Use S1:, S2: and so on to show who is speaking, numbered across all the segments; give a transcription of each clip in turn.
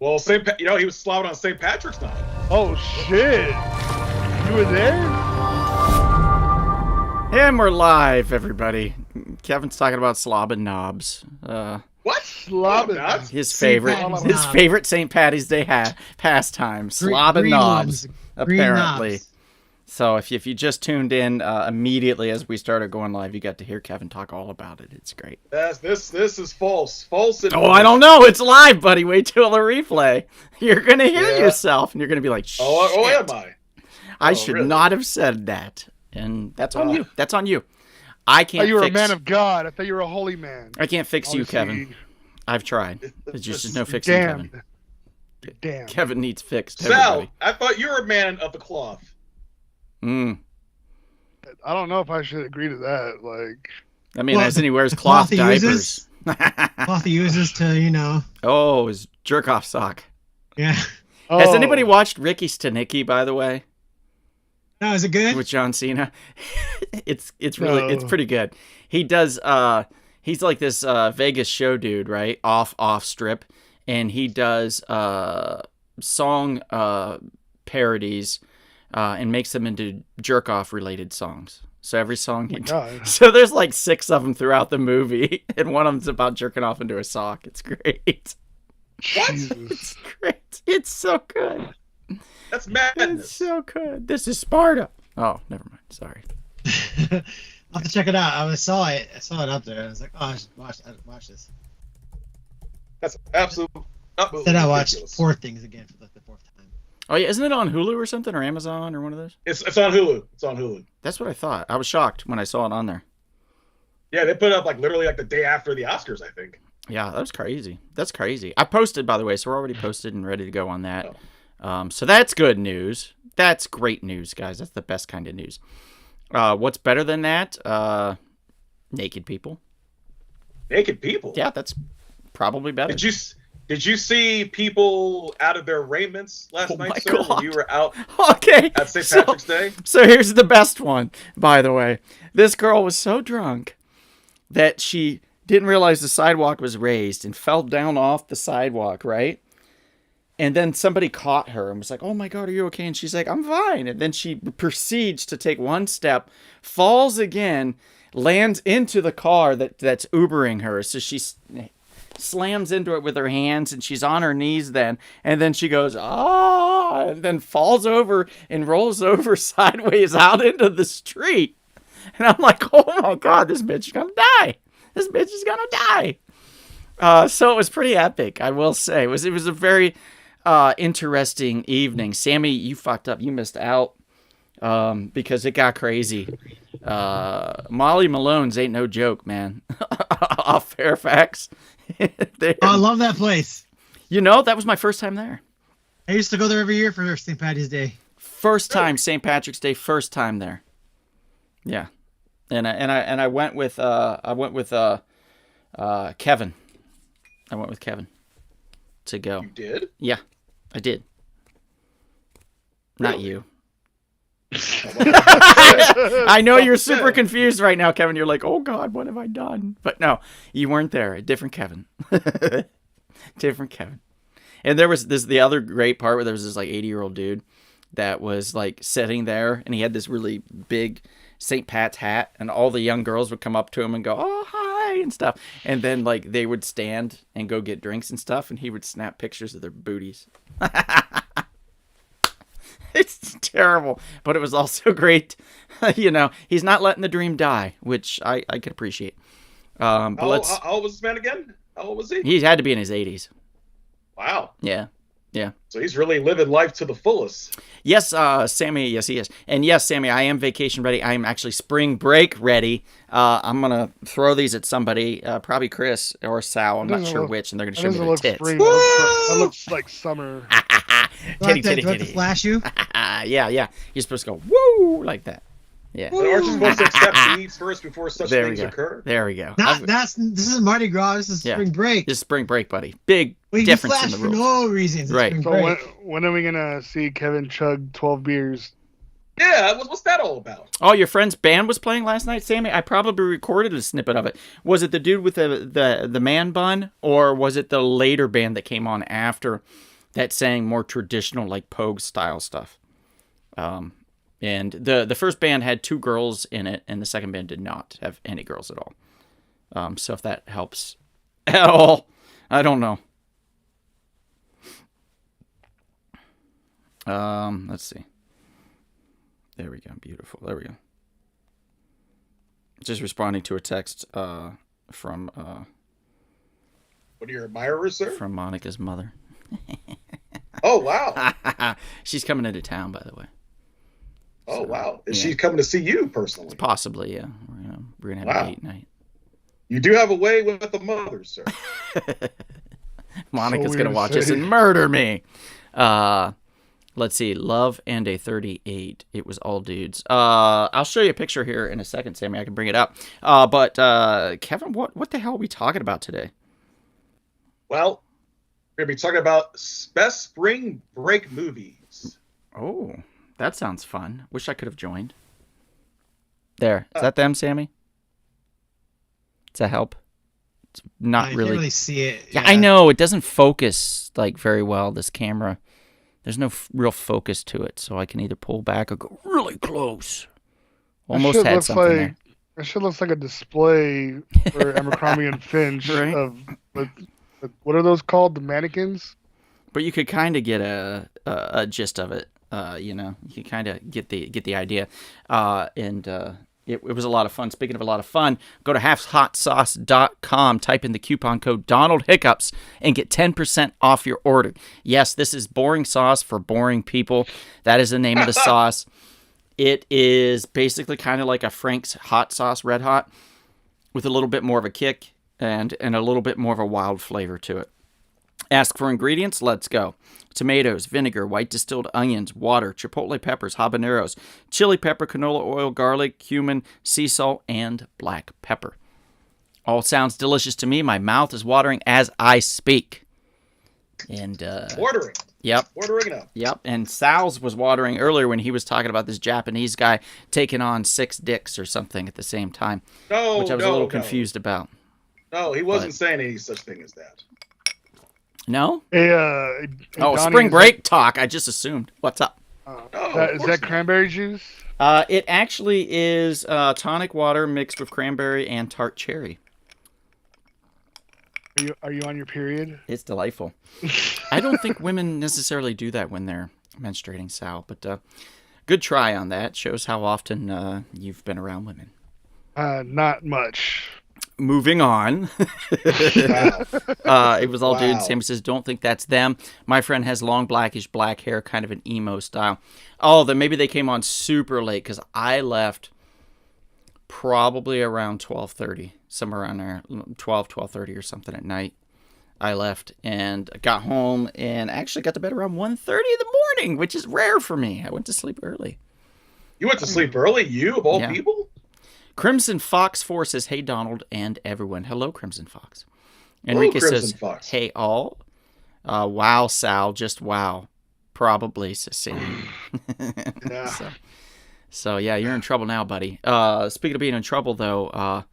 S1: Well, he was slobbing on St. Patrick's night.
S2: Oh shit! You were there?
S3: And we're live, everybody. Kevin's talking about slob and knobs.
S1: What?
S2: Slob and knobs?
S3: His favorite St. Patty's Day pastime. Slob and knobs, apparently.
S4: Knobs.
S3: So if you just tuned in immediately as we started going live, you got to hear Kevin talk all about it. It's great.
S1: This is false. False.
S3: Oh, I don't know. It's live, buddy. Wait till the replay. You're going to hear yourself, and you're going to be like, shit.
S1: Oh, am I?
S3: I should not have said that. And that's on you. That's on you. I can't
S2: you were a man of God. I thought you were a holy man.
S3: I can't fix you, Kevin. I've tried. There's just no fixing Kevin.
S2: Damn.
S3: Kevin needs fixed.
S1: Sal,
S3: everybody.
S1: I thought you were a man of the cloth.
S2: I don't know if I should agree to that. Like,
S3: I mean, as in he wears cloth diapers.
S4: Cloth he uses to,
S3: Oh, his jerk off sock.
S4: Yeah.
S3: Has anybody watched Ricky Stenicki, by the way?
S4: No, is it good?
S3: With John Cena. It's pretty good. He does he's like this Vegas show dude, right? Off strip, and he does song parodies and makes them into jerk off related songs. So every song so there's like 6 of them throughout the movie, and one of them's about jerking off into a sock. It's great. It's great. It's so good.
S1: That's madness.
S3: It's so good. This is Sparta. Oh, never mind. Sorry.
S4: I'll have to check it out. I saw it up there. I was like, oh, I should watch this.
S1: That's absolutely.
S4: Then I watched Poor Things again for like the 4th time.
S3: Oh yeah, isn't it on Hulu or something, or Amazon or one of those?
S1: It's on Hulu. It's on Hulu.
S3: That's what I thought. I was shocked when I saw it on there.
S1: Yeah, they put it up literally the day after the Oscars, I think.
S3: Yeah, that was crazy. That's crazy. I posted, by the way, so we're already posted and ready to go on that. So that's good news. That's great news, guys. That's the best kind of news. What's better than that? Naked people.
S1: Naked people?
S3: Yeah, that's probably better.
S1: Did you see people out of their raiments last night, sir, when you were out at St. Patrick's Day?
S3: So here's the best one, by the way. This girl was so drunk that she didn't realize the sidewalk was raised and fell down off the sidewalk, right? And then somebody caught her and was like, oh my God, are you okay? And she's like, I'm fine. And then she proceeds to take one step, falls again, lands into the car that's Ubering her. So she slams into it with her hands, and she's on her knees then. And then she goes, and then falls over and rolls over sideways out into the street. And I'm like, oh my God, this bitch is going to die. This bitch is going to die. So it was pretty epic, I will say. It was a very interesting evening. Sammy, you fucked up. You missed out because it got crazy. Molly Malone's ain't no joke, man. Off Fairfax.
S4: I love that place.
S3: That was my first time there.
S4: I used to go there every year for St. Patty's Day.
S3: First time, St. Patrick's Day, first time there. Yeah. And I went with Kevin. I went with Kevin to go.
S1: You did?
S3: Yeah, I did.
S1: Really?
S3: Not you. I know you're super confused right now, Kevin. You're like, oh God, what have I done? But no, you weren't there. A different Kevin. Different Kevin. And there was the other great part where there was this 80-year-old dude that was sitting there, and he had this really big St. Pat's hat, and all the young girls would come up to him and go, oh, hi, and stuff. And then they would stand and go get drinks and stuff, and he would snap pictures of their booties. It's terrible, but it was also great. He's not letting the dream die, which I could appreciate.
S1: How old was this man again? How old was he?
S3: He had to be in his 80s.
S1: Wow.
S3: Yeah.
S1: So he's really living life to the fullest.
S3: Yes, Sammy, yes, he is. And yes, Sammy, I am vacation ready. I am actually spring break ready. I'm going to throw these at somebody, probably Chris or Sal. I'm not sure which, and they're going to show me their tits.
S2: That looks like summer.
S3: Titty.
S4: Do I have to flash you?
S3: Yeah. You're supposed to go, woo, like that. Yeah.
S1: So aren't you supposed to accept needs first before such things occur?
S3: There we go.
S4: This is Mardi Gras. This is spring break.
S3: This is spring break, buddy. Big
S4: you
S3: difference in
S4: flash
S3: the rules.
S4: for no reason.
S3: Right.
S2: So when are we gonna see Kevin chug 12 beers
S1: Yeah, what's that all about?
S3: Oh, your friend's band was playing last night, Sammy? I probably recorded a snippet of it. Was it the dude with the man bun, or was it the later band that came on after that sang more traditional, like Pogue style stuff? And the first band had 2 girls in it, and the second band did not have any girls at all. So if that helps at all, I don't know. Let's see. There we go. Beautiful. There we go. Just responding to a text from
S1: one of your admirers, sir?
S3: From Monica's mother.
S1: Oh, wow.
S3: She's coming into town, by the way.
S1: Oh, wow. Is she coming to see you personally?
S3: Possibly, yeah. We're gonna have a date night.
S1: You do have a way with the mother, sir.
S3: Monica's gonna watch us and murder me. Let's see. Love and a 38. It was all dudes. I'll show you a picture here in a second, Sammy. I can bring it up. But Kevin, what the hell are we talking about today?
S1: Well, we're going to be talking about best spring break movies.
S3: Oh, that sounds fun. Wish I could have joined. There. Is that them, Sammy? Does that help? It's not
S4: I
S3: really.
S4: can't really see it.
S3: Yeah, I know. It doesn't focus like very well, this camera. There's no real focus to it, so I can either pull back or go really close. Almost had something there.
S2: It should looks like a display for Abercrombie and Finch
S3: Right?
S2: of what are those called? The mannequins?
S3: But you could kind of get a gist of it. You could kind of get the idea. It was a lot of fun. Speaking of a lot of fun, go to halfhotsauce.com, type in the coupon code Donald Hiccups, and get 10% off your order. Yes, this is boring sauce for boring people. That is the name of the sauce. It is basically kind of like a Frank's hot sauce, red hot, with a little bit more of a kick and a little bit more of a wild flavor to it. Ask for ingredients. Let's go. Tomatoes, vinegar, white distilled onions, water, chipotle peppers, habaneros, chili pepper, canola oil, garlic, cumin, sea salt, and black pepper. All sounds delicious to me. My mouth is watering as I speak. And
S1: Watering.
S3: Yep.
S1: Watering up.
S3: Yep. And Sal's was watering earlier when he was talking about this Japanese guy taking on 6 dicks or something at the same time.
S1: No,
S3: which I was a little confused about.
S1: No, he wasn't saying any such thing as that.
S3: No?
S2: Donnie,
S3: spring break talk. I just assumed. What's up?
S2: Is that cranberry juice?
S3: It actually is tonic water mixed with cranberry and tart cherry.
S2: Are you on your period?
S3: It's delightful. I don't think women necessarily do that when they're menstruating, Sal, but good try on that. Shows how often you've been around women.
S2: Not much.
S3: Moving on. It was all dudes. Sammy says, don't think that's them. My friend has long blackish black hair, kind of an emo style. Oh, then maybe they came on super late because I left probably around 12:30, somewhere around there, 12:30 or something at night. I left and got home and actually got to bed around 1:30 in the morning, which is rare for me. I went to sleep early.
S1: You went to sleep early? You, of all people?
S3: Crimson Fox 4 says, hey, Donald and everyone. Hello, Crimson Fox.
S1: Hello,
S3: Enrique
S1: Crimson
S3: says,
S1: Fox.
S3: hey, all. Wow, Sal, just wow. Probably, says Sam.
S1: Yeah.
S3: So, yeah, you're in trouble now, buddy. Speaking of being in trouble, though,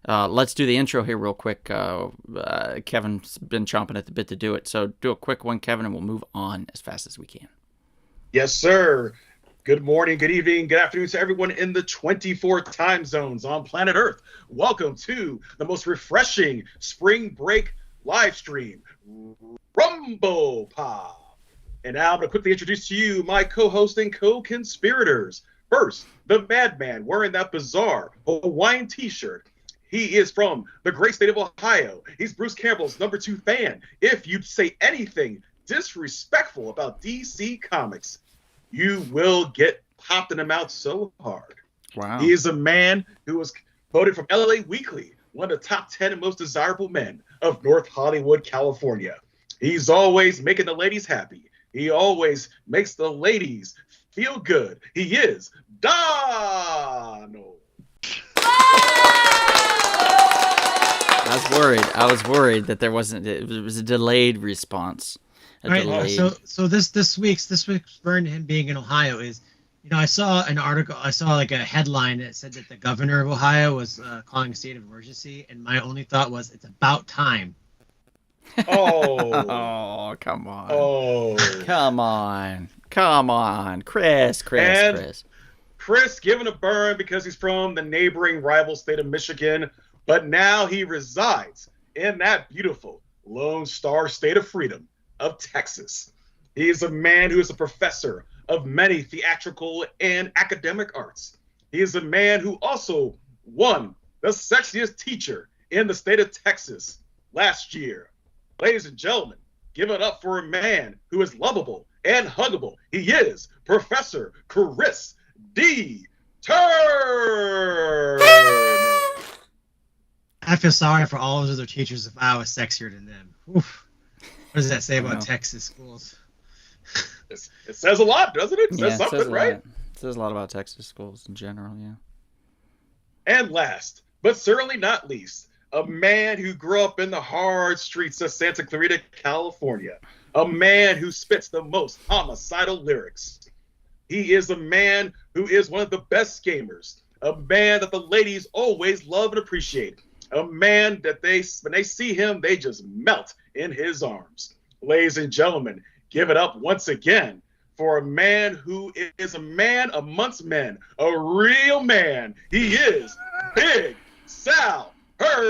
S3: let's do the intro here real quick. Kevin's been chomping at the bit to do it. So do a quick one, Kevin, and we'll move on as fast as we can.
S1: Yes, sir. Good morning, good evening, good afternoon to everyone in the 24 time zones on planet Earth. Welcome to the most refreshing spring break live stream, Rumble Pop. And now I'm going to quickly introduce to you my co-host and co-conspirators. First, the madman wearing that bizarre Hawaiian t-shirt. He is from the great state of Ohio. He's Bruce Campbell's #2 fan. If you say anything disrespectful about DC Comics, you will get popped in the mouth so hard.
S3: Wow.
S1: He is a man who was voted from LA Weekly, one of the top 10 most desirable men of North Hollywood, California. He's always making the ladies happy. He always makes the ladies feel good. He is Donald.
S3: I was worried that it was a delayed response.
S4: So this week's burn him being in Ohio is I saw an article. I saw like a headline that said that the governor of Ohio was calling a state of emergency, and my only thought was, it's about time.
S1: Oh.
S3: Oh, come on.
S1: Oh.
S3: Come on. Come on. Chris.
S1: Chris given a burn because he's from the neighboring rival state of Michigan, but now he resides in that beautiful Lone Star state of freedom of Texas. He is a man who is a professor of many theatrical and academic arts. He is a man who also won the sexiest teacher in the state of Texas last year. Ladies and gentlemen, give it up for a man who is lovable and huggable. He is Professor Chris D. Turner.
S4: I feel sorry for all those other teachers if I was sexier than them. Oof. What does that say about Texas schools?
S1: It says a lot, doesn't it? It says something,
S3: it says
S1: right?
S3: It says a lot about Texas schools in general, yeah.
S1: And last, but certainly not least, a man who grew up in the hard streets of Santa Clarita, California. A man who spits the most homicidal lyrics. He is a man who is one of the best gamers. A man that the ladies always love and appreciate. A man that when they see him, they just melt in his arms. Ladies and gentlemen, give it up once again for a man who is a man amongst men, a real man. He is Big Sal Hernandez.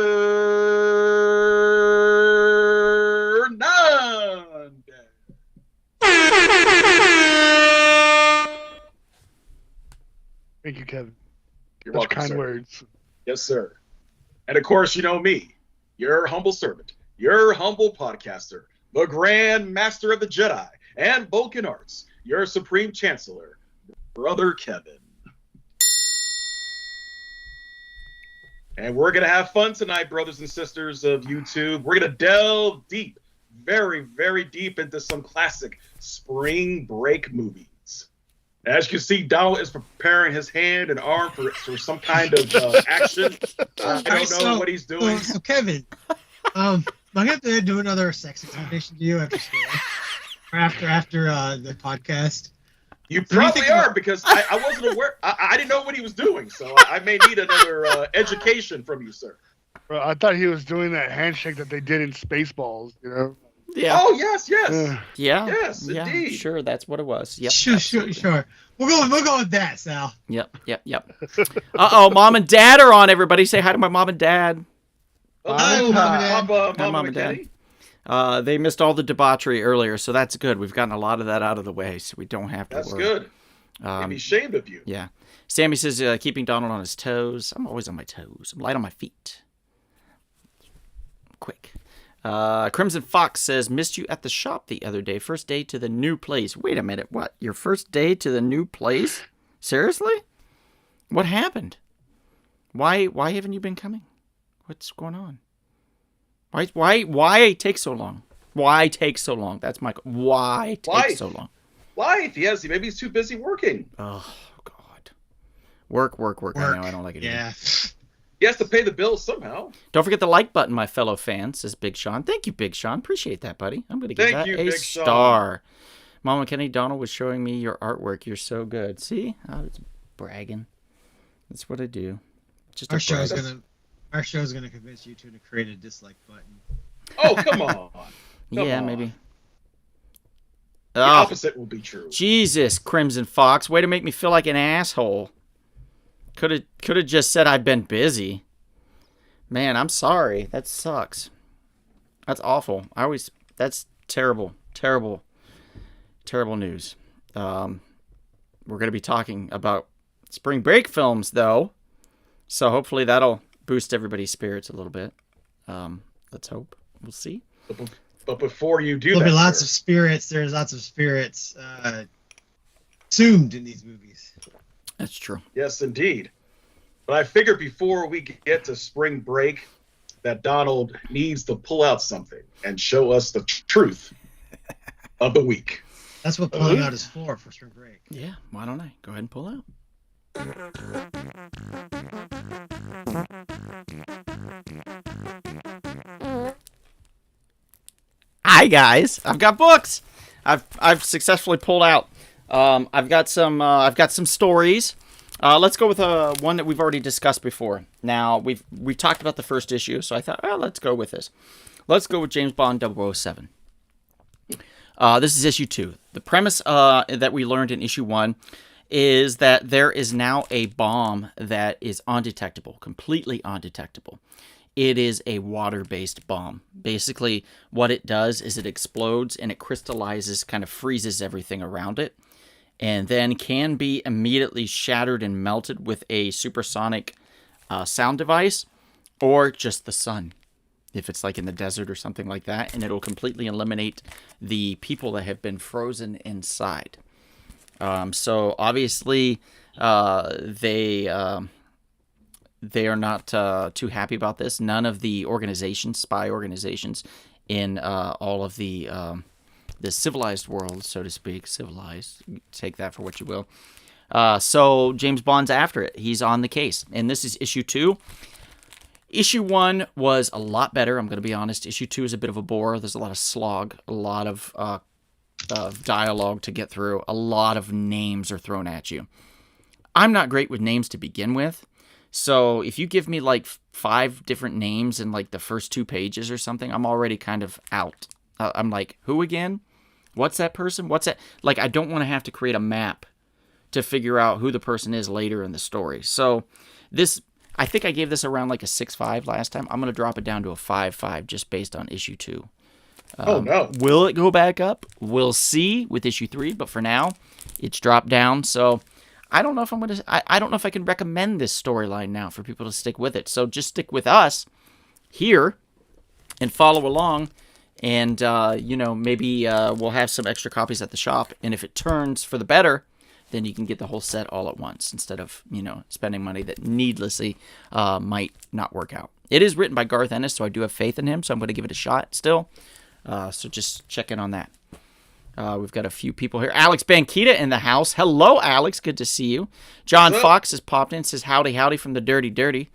S2: Thank you, Kevin.
S1: You're
S2: Such
S1: welcome,
S2: kind
S1: sir.
S2: words.
S1: Yes, sir. And of course, you know me, your humble servant, your humble podcaster, the Grand Master of the Jedi and Vulcan Arts, your Supreme Chancellor, Brother Kevin. And we're going to have fun tonight, brothers and sisters of YouTube. We're going to delve deep, very, very deep into some classic spring break movies. As you can see, Donald is preparing his hand and arm for some kind of action. I don't know what he's doing.
S4: So Kevin, I'm going to have to do another sex examination to you after school. Or after the podcast.
S1: You probably are, because I wasn't aware. I didn't know what he was doing, so I may need another education from you, sir.
S2: Bro, I thought he was doing that handshake that they did in Spaceballs, you know?
S3: Yeah.
S1: Oh, yes.
S3: Yeah.
S1: Yes,
S3: yeah,
S1: indeed.
S3: Sure, that's what it was. Yep.
S4: Sure. We'll go with that, Sal.
S3: Yep. Uh-oh, Mom and Dad are on, everybody. Say hi to my mom and dad.
S1: Hello,
S4: Hi,
S1: Mama and Daddy.
S3: They missed all the debauchery earlier, so that's good. We've gotten a lot of that out of the way, so we don't have to
S1: That's
S3: worry.
S1: good. I'd be ashamed of you.
S3: Yeah. Sammy says, keeping Donald on his toes. I'm always on my toes. I'm light on my feet. Quick. Crimson Fox says, missed you at the shop the other day. First day to the new place. Wait a minute. What? Your first day to the new place? Seriously? What happened? Why haven't you been coming? What's going on? Why take so long? Why take so long? That's my... Why take so long?
S1: Life. Yes, maybe he's too busy working.
S3: Oh, God. Work. I know, I don't like it
S4: Yeah.
S3: either.
S1: He has to pay the bills somehow.
S3: Don't forget the like button, my fellow fans, says Big Sean. Thank you, Big Sean. Appreciate that, buddy. I'm going to give
S1: Thank
S3: that
S1: you,
S3: a
S1: Big
S3: star. Mama Kenny Donald was showing me your artwork. You're so good. See? I was bragging. That's what I do. Just
S4: Our show's gonna convince you two to create a dislike button.
S1: Oh, come on.
S3: Yeah,
S1: on.
S3: maybe.
S1: The opposite will be true.
S3: Jesus, Crimson Fox. Way to make me feel like an asshole. Could have just said I've been busy. Man, I'm sorry. That sucks. That's awful. That's terrible news. We're going to be talking about spring break films, though. So hopefully that'll boost everybody's spirits a little bit. Let's hope. We'll see.
S1: But before you do
S4: There'll
S1: that,
S4: be lots of spirits. There's lots of spirits assumed in these movies.
S3: That's true.
S1: Yes, indeed. But I figured before we get to spring break that Donald needs to pull out something and show us the truth of the week.
S4: That's what pulling out is for spring break.
S3: Yeah, why don't I? Go ahead and pull out. Hi guys, I've got books. I've successfully pulled out I've got some stories. Let's go with one that we've already discussed before. Now we talked about the first issue, so I thought, well, let's go with this. Let's go with James Bond 007. This is issue 2. The premise that we learned in issue 1 is that there is now a bomb that is undetectable, completely undetectable. It is a water-based bomb. Basically, what it does is it explodes and it crystallizes, kind of freezes everything around it, and then can be immediately shattered and melted with a supersonic sound device, or just the sun, if it's like in the desert or something like that, and it'll completely eliminate the people that have been frozen inside. So obviously, they are not too happy about this. None of the organizations, spy organizations, in all of the civilized world, so to speak, civilized, take that for what you will. So James Bond's after it. He's on the case, and this is issue 2. Issue 1 was a lot better, I'm going to be honest. Issue 2 is a bit of a bore. There's a lot of slog, a lot of dialogue to get through. A lot of names are thrown at you. I'm not great with names to begin with, so if you give me like 5 different names in like the first 2 pages or something, I'm already kind of out. I'm like, who again? What's that person? What's that? Like, I don't want to have to create a map to figure out who the person is later in the story. So this, I think I gave this around like a 6.5 last time. I'm going to drop it down to a 5.5 just based on issue 2.
S1: Oh, no.
S3: Will it go back up? We'll see with issue 3, but for now, it's dropped down. So I don't know if I don't know if I can recommend this storyline now for people to stick with it. So just stick with us here and follow along. And, maybe we'll have some extra copies at the shop. And if it turns for the better, then you can get the whole set all at once instead of, spending money that needlessly might not work out. It is written by Garth Ennis, so I do have faith in him, so I'm going to give it a shot still. So just check in on that. We've got a few people here. Alex Bankita in the house. Hello, Alex. Good to see you. John Fox has popped in, says howdy from the Dirty Dirty.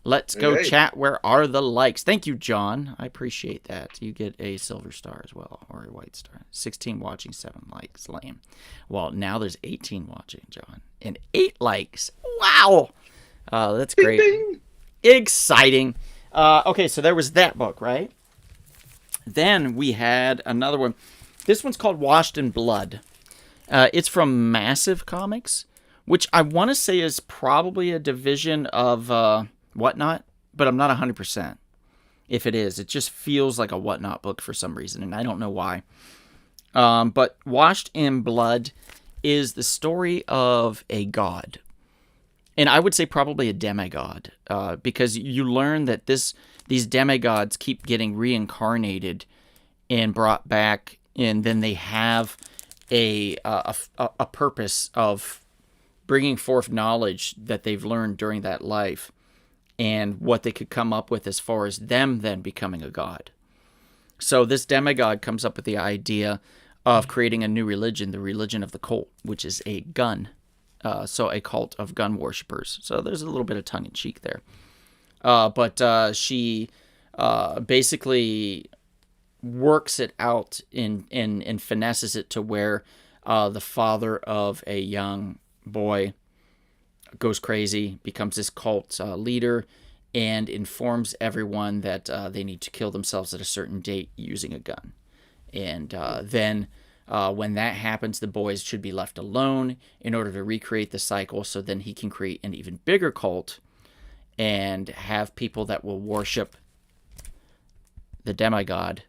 S3: Let's go chat. Where are the likes? Thank you, John. I appreciate that. You get a silver star as well, or a white star. 16 watching, 7 likes. Lame. Well, now there's 18 watching, John, and 8 likes. Wow. That's great. Ding, ding. Exciting. Okay, so there was that book, right? Then we had another one. This one's called Washed in Blood. It's from Massive Comics, which I want to say is probably a division of Whatnot, but I'm not 100%. If it is, it just feels like a Whatnot book for some reason, and I don't know why. But Washed in Blood is the story of a god. And I would say probably a demigod, because you learn that these demigods keep getting reincarnated and brought back, and then they have a purpose of bringing forth knowledge that they've learned during that life and what they could come up with as far as them then becoming a god. So this demigod comes up with the idea of creating a new religion, the religion of the cult, which is a gun. So a cult of gun worshippers. So there's a little bit of tongue-in-cheek there. But she basically works it out and finesses it to where the father of a young boy goes crazy, becomes this cult leader, and informs everyone that they need to kill themselves at a certain date using a gun. And then when that happens, the boys should be left alone in order to recreate the cycle, so then he can create an even bigger cult and have people that will worship the demigod,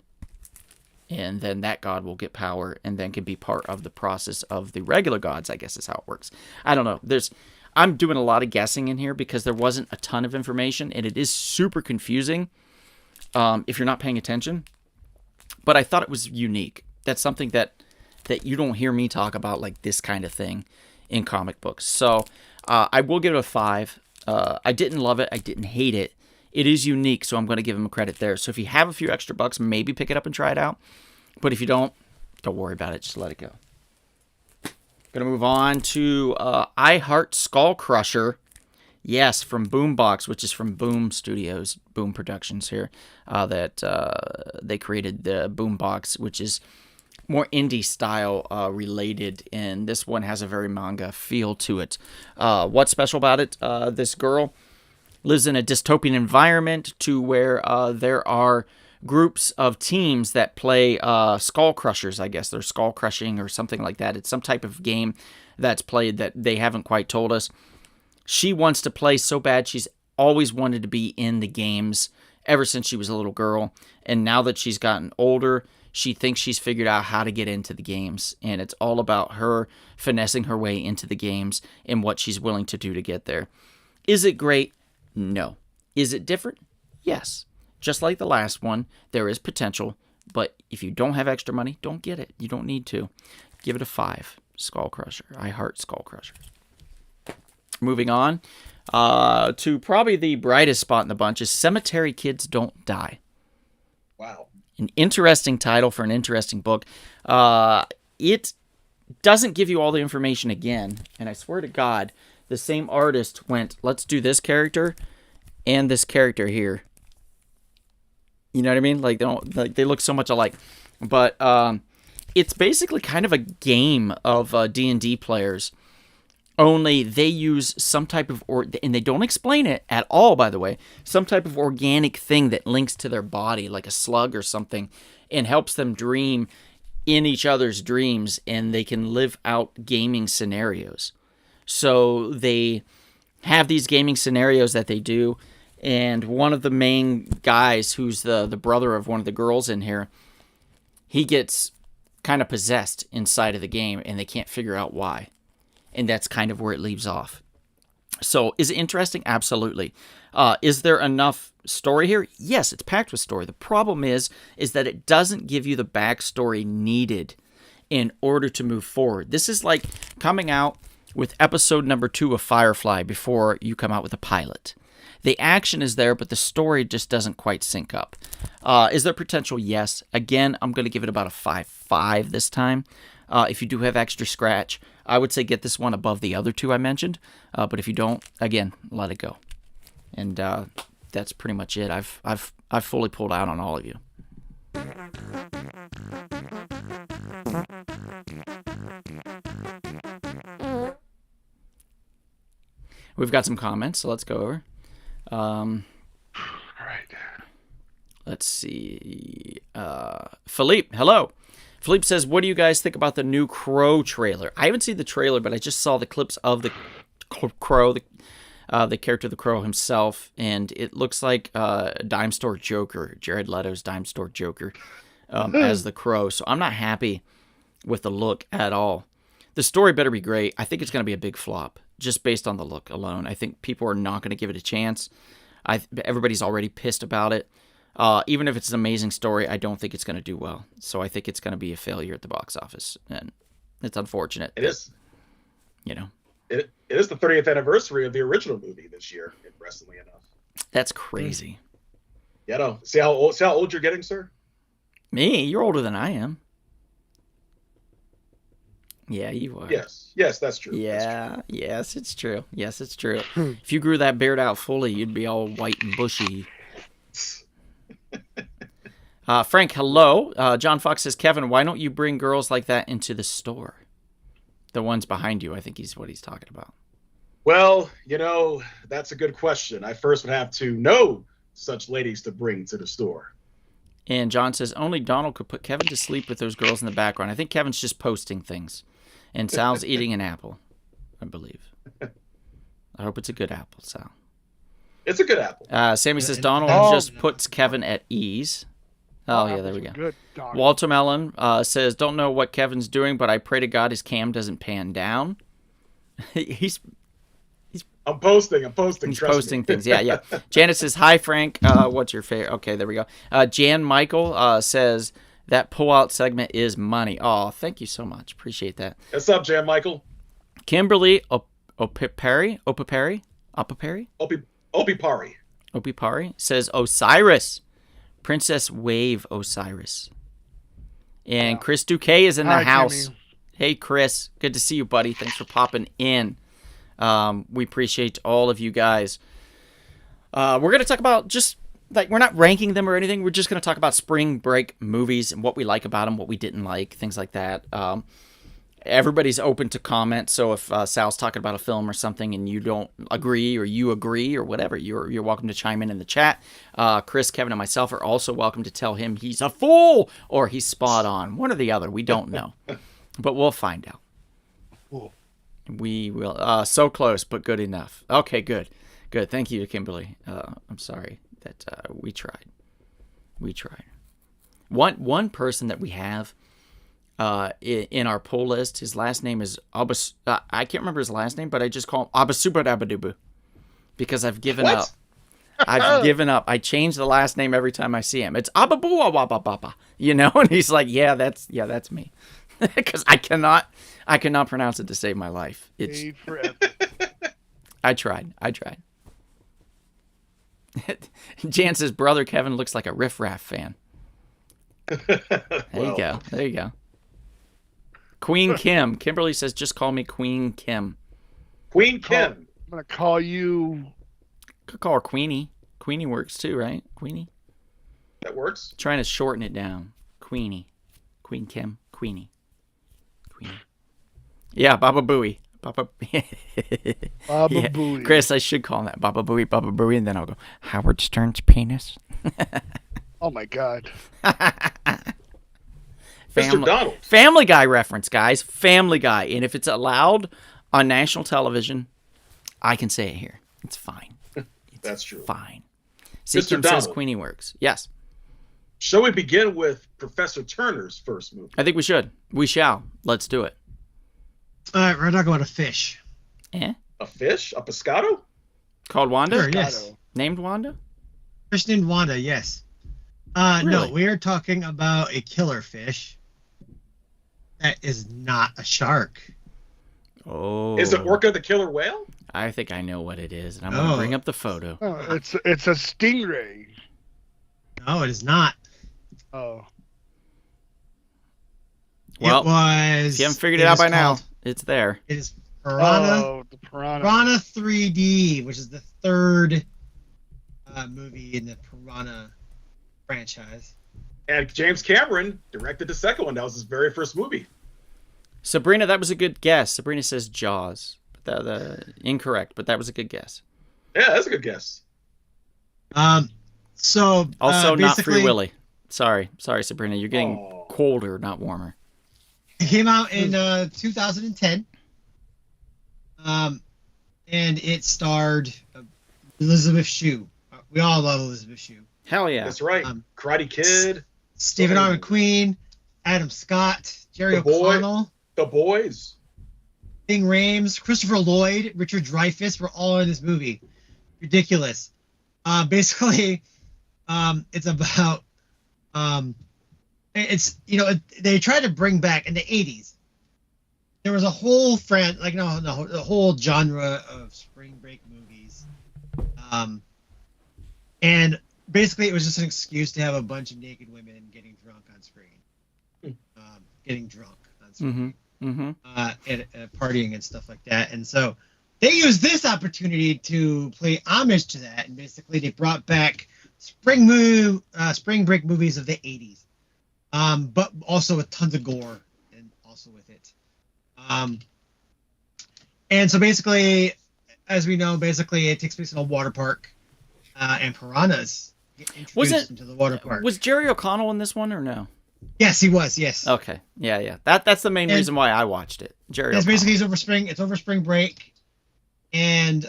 S3: and then that god will get power and then can be part of the process of the regular gods, I guess is how it works. I don't know. I'm doing a lot of guessing in here because there wasn't a ton of information, and it is super confusing if you're not paying attention. But I thought it was unique. That's something that you don't hear me talk about, like this kind of thing in comic books. So I will give it a 5. I didn't love it. I didn't hate it. It is unique, so I'm going to give him a credit there. So if you have a few extra bucks, maybe pick it up and try it out. But if you don't worry about it. Just let it go. Going to move on to I Heart Skull Crusher. Yes, from Boombox, which is from Boom Studios, Boom Productions here. That they created the Boombox, which is more indie style related, and this one has a very manga feel to it. What's special about it? This girl lives in a dystopian environment to where there are groups of teams that play skull crushers, I guess. They're skull crushing or something like that. It's some type of game that's played that they haven't quite told us. She wants to play so bad. She's always wanted to be in the games ever since she was a little girl. And now that she's gotten older, she thinks she's figured out how to get into the games. And it's all about her finessing her way into the games and what she's willing to do to get there. Is it great? No. Is it different? Yes. Just like the last one, there is potential. But if you don't have extra money, don't get it. You don't need to. Give it a 5. Skull Crusher. I heart Skull Crushers. Moving on to probably the brightest spot in the bunch is Cemetery Kids Don't Die.
S1: Wow.
S3: An interesting title for an interesting book. It doesn't give you all the information again. And I swear to God, the same artist went, let's do this character and this character here. You know what I mean? Like they look so much alike. But it's basically kind of a game of D&D players. Only they use some type of, and they don't explain it at all, by the way, some type of organic thing that links to their body, like a slug or something, and helps them dream in each other's dreams, and they can live out gaming scenarios. So they have these gaming scenarios that they do, and one of the main guys, who's the brother of one of the girls in here, he gets kind of possessed inside of the game, and they can't figure out why. And that's kind of where it leaves off. So, is it interesting? Absolutely. Is there enough story here? Yes, it's packed with story. The problem is that it doesn't give you the backstory needed in order to move forward. This is like coming out with episode number 2 of Firefly before you come out with a pilot. The action is there, but the story just doesn't quite sync up. Is there potential? Yes. Again, I'm going to give it about a 5.5 this time. If you do have extra scratch, I would say get this one above the other 2 I mentioned. But if you don't, again, let it go. And that's pretty much it. I've fully pulled out on all of you. We've got some comments, so let's go over.
S2: All right.
S3: Let's see. Philippe, hello. Philippe says, what do you guys think about the new Crow trailer? I haven't seen the trailer, but I just saw the clips of the Crow, the character of the Crow himself, and it looks like Dime Store Joker, Jared Leto's Dime Store Joker, as the Crow. So I'm not happy with the look at all. The story better be great. I think it's going to be a big flop, just based on the look alone. I think people are not going to give it a chance. Everybody's already pissed about it. Even if it's an amazing story, I don't think it's going to do well. So I think it's going to be a failure at the box office, and it's unfortunate.
S1: It is.
S3: You know.
S1: It is the 30th anniversary of the original movie this year, interestingly enough.
S3: That's crazy.
S1: Yeah, no. See how old you're getting, sir?
S3: Me? You're older than I am. Yeah, you are.
S1: Yes, that's true.
S3: Yeah,
S1: that's true.
S3: Yes, it's true. Yes, it's true. If you grew that beard out fully, you'd be all white and bushy. Frank, hello. John Fox says, Kevin, why don't you bring girls like that into the store? The ones behind you, I think is what he's talking about.
S1: Well, that's a good question. I first would have to know such ladies to bring to the store.
S3: And John says, only Donald could put Kevin to sleep with those girls in the background. I think Kevin's just posting things. And Sal's eating an apple, I believe. I hope it's a good apple, Sal.
S1: It's a good apple.
S3: Sammy says, Donald just puts Kevin at ease. Oh, yeah, there we go.
S2: Good,
S3: Walter Mellon says, don't know what Kevin's doing, but I pray to God his cam doesn't pan down.
S1: I'm posting.
S3: He's posting things. Yeah. Janet says, hi, Frank. What's your favorite? Okay, there we go. Jan Michael says, that pull-out segment is money. Oh, thank you so much. Appreciate that.
S1: What's up, Jan Michael?
S3: Kimberly Opipari says, Osiris. Princess Wave Osiris. And Chris Duque is in the house.
S2: Jimmy.
S3: Hey, Chris. Good to see you, buddy. Thanks for popping in. We appreciate all of you guys. We're going to talk about just like we're not ranking them or anything. We're just going to talk about spring break movies and what we like about them, what we didn't like, things like that. Everybody's open to comment. So if Sal's talking about a film or something and you don't agree or you agree or whatever, you're welcome to chime in the chat. Chris, Kevin, and myself are also welcome to tell him he's a fool or he's spot on. One or the other. We don't know. But we'll find out.
S2: Cool.
S3: We will. So close, but good enough. Okay, good. Good. Thank you, Kimberly. I'm sorry that we tried. We tried. One person that we have in our poll list, his last name is Abbas. I can't remember his last name, but I just call him Abasubadabadubu because I've given up. I've given up. I change the last name every time I see him. It's Ababua, and he's like, yeah, that's me, because I cannot pronounce it to save my life. It's I tried. Jance's brother Kevin looks like a Riff Raff fan. There you go. Queen Kim. Kimberly says, just call me Queen Kim.
S1: Queen Kim.
S2: I'm going to call you...
S3: Could call her Queenie. Queenie works too, right? Queenie?
S1: That works.
S3: Trying to shorten it down. Queenie. Queen Kim. Queenie. Yeah, Baba Booey. Baba
S2: Booey.
S3: Chris, I should call him that. Baba Booey, and then I'll go, Howard Stern's penis.
S2: Oh, my God.
S1: Mr. Donald.
S3: Family Guy reference, guys. Family Guy. And if it's allowed on national television, I can say it here. It's fine.
S1: That's true.
S3: Fine.
S1: Mr.
S3: Kim
S1: Donald.
S3: says Queenie works. Yes.
S1: Shall we begin with Professor Turner's first movie?
S3: I think we should. We shall. Let's do it.
S4: All right, we're talking about a fish.
S1: A fish? A pescado?
S3: Called Wanda?
S4: Sure, yes.
S3: Named Wanda?
S4: Fish named Wanda, yes.
S3: Really?
S4: No, we are talking about a killer fish that is not a shark.
S3: Oh.
S1: Is it Orca the killer whale?
S3: I think I know what it is, and I'm going to bring up the photo.
S2: Oh, it's a stingray.
S4: No, it is not.
S2: Oh.
S3: Well,
S4: it was.
S3: if you haven't figured it out by now, it's there.
S4: It is Piranha.
S2: Oh, the piranha.
S4: Piranha 3D, which is the third movie in the Piranha franchise.
S1: And James Cameron directed the second one. That was his very first movie.
S3: Sabrina, that was a good guess. Sabrina says Jaws. Incorrect, but that was a good guess.
S1: Yeah, that's a good guess.
S4: So
S3: Also, not
S4: basically,
S3: Free Willy. Sorry, Sabrina. You're getting colder, not warmer.
S4: It came out in 2010. And it starred Elizabeth Shue. We all love Elizabeth Shue.
S3: Hell yeah.
S1: That's right. Karate Kid.
S4: Stephen R. McQueen, Adam Scott, Jerry O'Connell,
S1: The Boys.
S4: Ving Rhames, Christopher Lloyd, Richard Dreyfuss were all in this movie. Ridiculous. Basically, it's about they tried to bring back in the 80s. There was a whole the whole genre of spring break movies. And basically it was just an excuse to have a bunch of naked women getting drunk on screen. And partying and stuff like that. And so they used this opportunity to play homage to that, and basically they brought back spring break movies of the 80s, but also with tons of gore and also with it. And so basically, as we know, it takes place in a water park, and piranhas get introduced into the water park.
S3: Was Jerry O'Connell in this one or no?
S4: Yes, he was. Yes.
S3: Okay. Yeah. That's the main reason why I watched it. Jerry.
S4: It's
S3: O'Connell.
S4: basically it's over spring break, and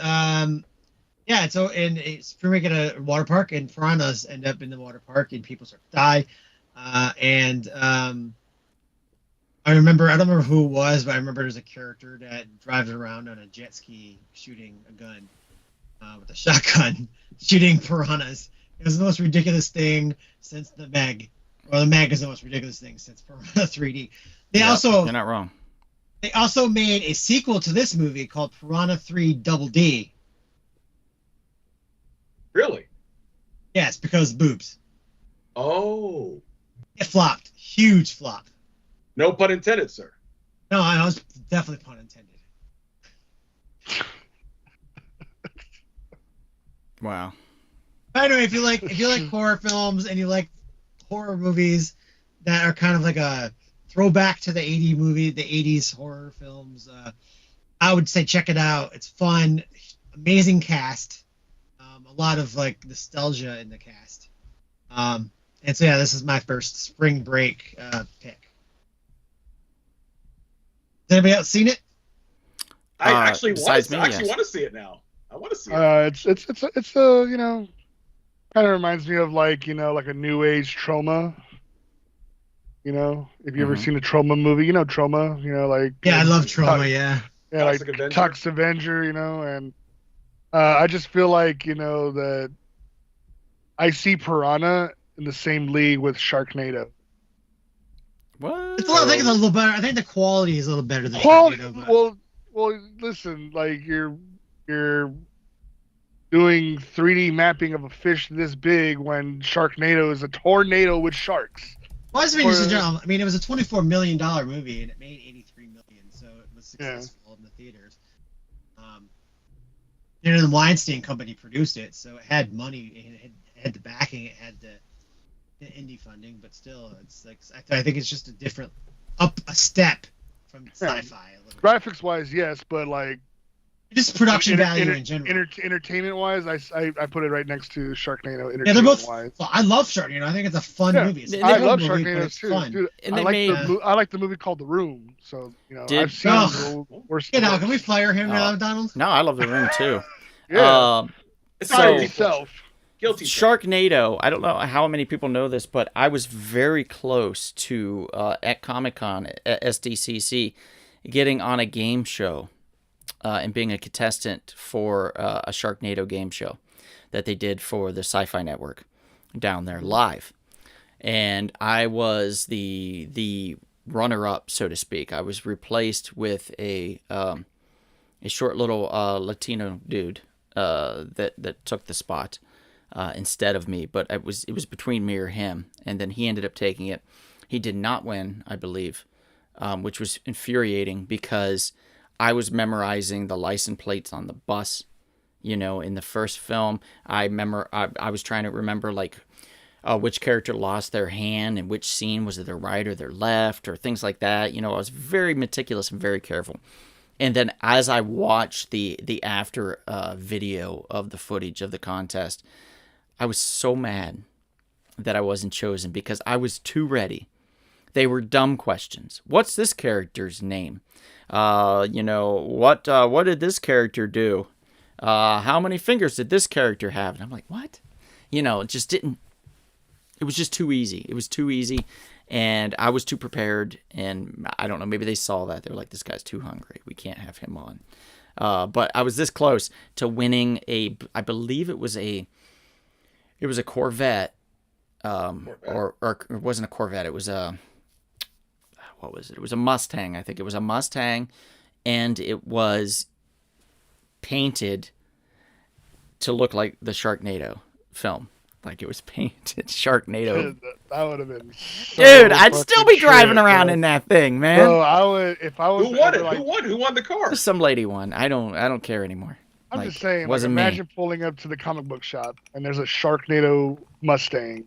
S4: it's spring break at a water park, and piranhas end up in the water park, and people start to die, and I don't remember who it was, but I remember there's a character that drives around on a jet ski shooting a gun with a shotgun, shooting piranhas. It was the most ridiculous thing since the Meg. Well, the Meg is the most ridiculous thing since Piranha 3D.
S3: You're not wrong.
S4: They also made a sequel to this movie called Piranha 3 Double D.
S1: Really?
S4: Yes, because boobs.
S1: Oh.
S4: It flopped. Huge flop.
S1: No pun intended, sir.
S4: No, I was definitely pun intended.
S3: Wow.
S4: Anyway, if you like horror films and you like horror movies that are kind of like a throwback to the the 80s horror films, I would say check it out. It's fun, amazing cast, a lot of like nostalgia in the cast. And so yeah, this is my first spring break pick. Has anybody else seen it?
S1: I actually want
S3: besides
S1: to.
S3: me,
S1: I actually
S3: yes.
S1: want to see it now. I want to see it.
S2: It's a kind of reminds me of like a new age Trauma. If you ever seen a Trauma movie, Trauma.
S4: Yeah, I love Trauma. Yeah.
S2: Yeah,
S1: Toxic
S2: like
S1: Avenger.
S2: Toxic Avenger. And I just feel like that I see Piranha in the same league with Sharknado.
S3: What?
S4: It's I think it's a little better. I think the quality is a little better than
S2: Quality.
S4: Sharknado, but-
S2: Well, listen, like you're doing 3D mapping of a fish this big when Sharknado is a tornado with sharks.
S4: Well, I mean, it was a $24 million movie and it made $83 million, so it was successful in the theaters. The Weinstein Company produced it, so it had money, it had the backing, it had the indie funding, but still, it's like I think it's just a step from sci-fi.
S2: Graphics wise, yes, but like
S4: just production value in general.
S2: Entertainment wise, I put it right next to Sharknado.
S4: Yeah, they're both.
S2: Wise.
S4: I love Sharknado. I think it's a fun movie. It's
S2: I love
S4: movie,
S2: Sharknado too,
S4: fun.
S2: dude.
S3: And
S2: I like the movie called The Room. So I've seen worse.
S4: Get out! Can we fire him now, Donald?
S3: No, I love The Room too.
S2: Yeah.
S1: It's
S3: so
S1: guilty
S2: Self.
S1: Guilty.
S3: Sharknado. I don't know how many people know this, but I was very close to at Comic-Con at SDCC getting on a game show and being a contestant for a Sharknado game show that they did for the Sci-Fi Network down there live. And I was the runner-up, so to speak. I was replaced with a short little Latino dude that took the spot instead of me. But it was between me or him, and then he ended up taking it. He did not win, I believe, which was infuriating because I was memorizing the license plates on the bus. In the first film, I was trying to remember like which character lost their hand and which scene was it their right or their left or things like that. I was very meticulous and very careful. And then as I watched the after video of the footage of the contest, I was so mad that I wasn't chosen because I was too ready. They were dumb questions. What's this character's name? What did this character do? How many fingers did this character have? And I'm like, what? It just didn't. It was just too easy. It was too easy. And I was too prepared, and I don't know, maybe they saw that. They were like, this guy's too hungry. We can't have him on. But I was this close to winning I believe it was a Corvette, or it wasn't a Corvette. It was what was it? It was a Mustang. I think it was a Mustang, and it was painted to look like the Sharknado film. Like it was painted Sharknado.
S2: That would have been.
S3: Dude, I'd still be driving around in that thing, man.
S2: Bro, I would if I was.
S1: Who won it?
S2: Like,
S1: Who won the car?
S3: Some lady won. I don't care anymore.
S2: I'm
S3: Like,
S2: just saying.
S3: wasn't
S2: imagine
S3: me.
S2: pulling up to the comic book shop and there's a Sharknado Mustang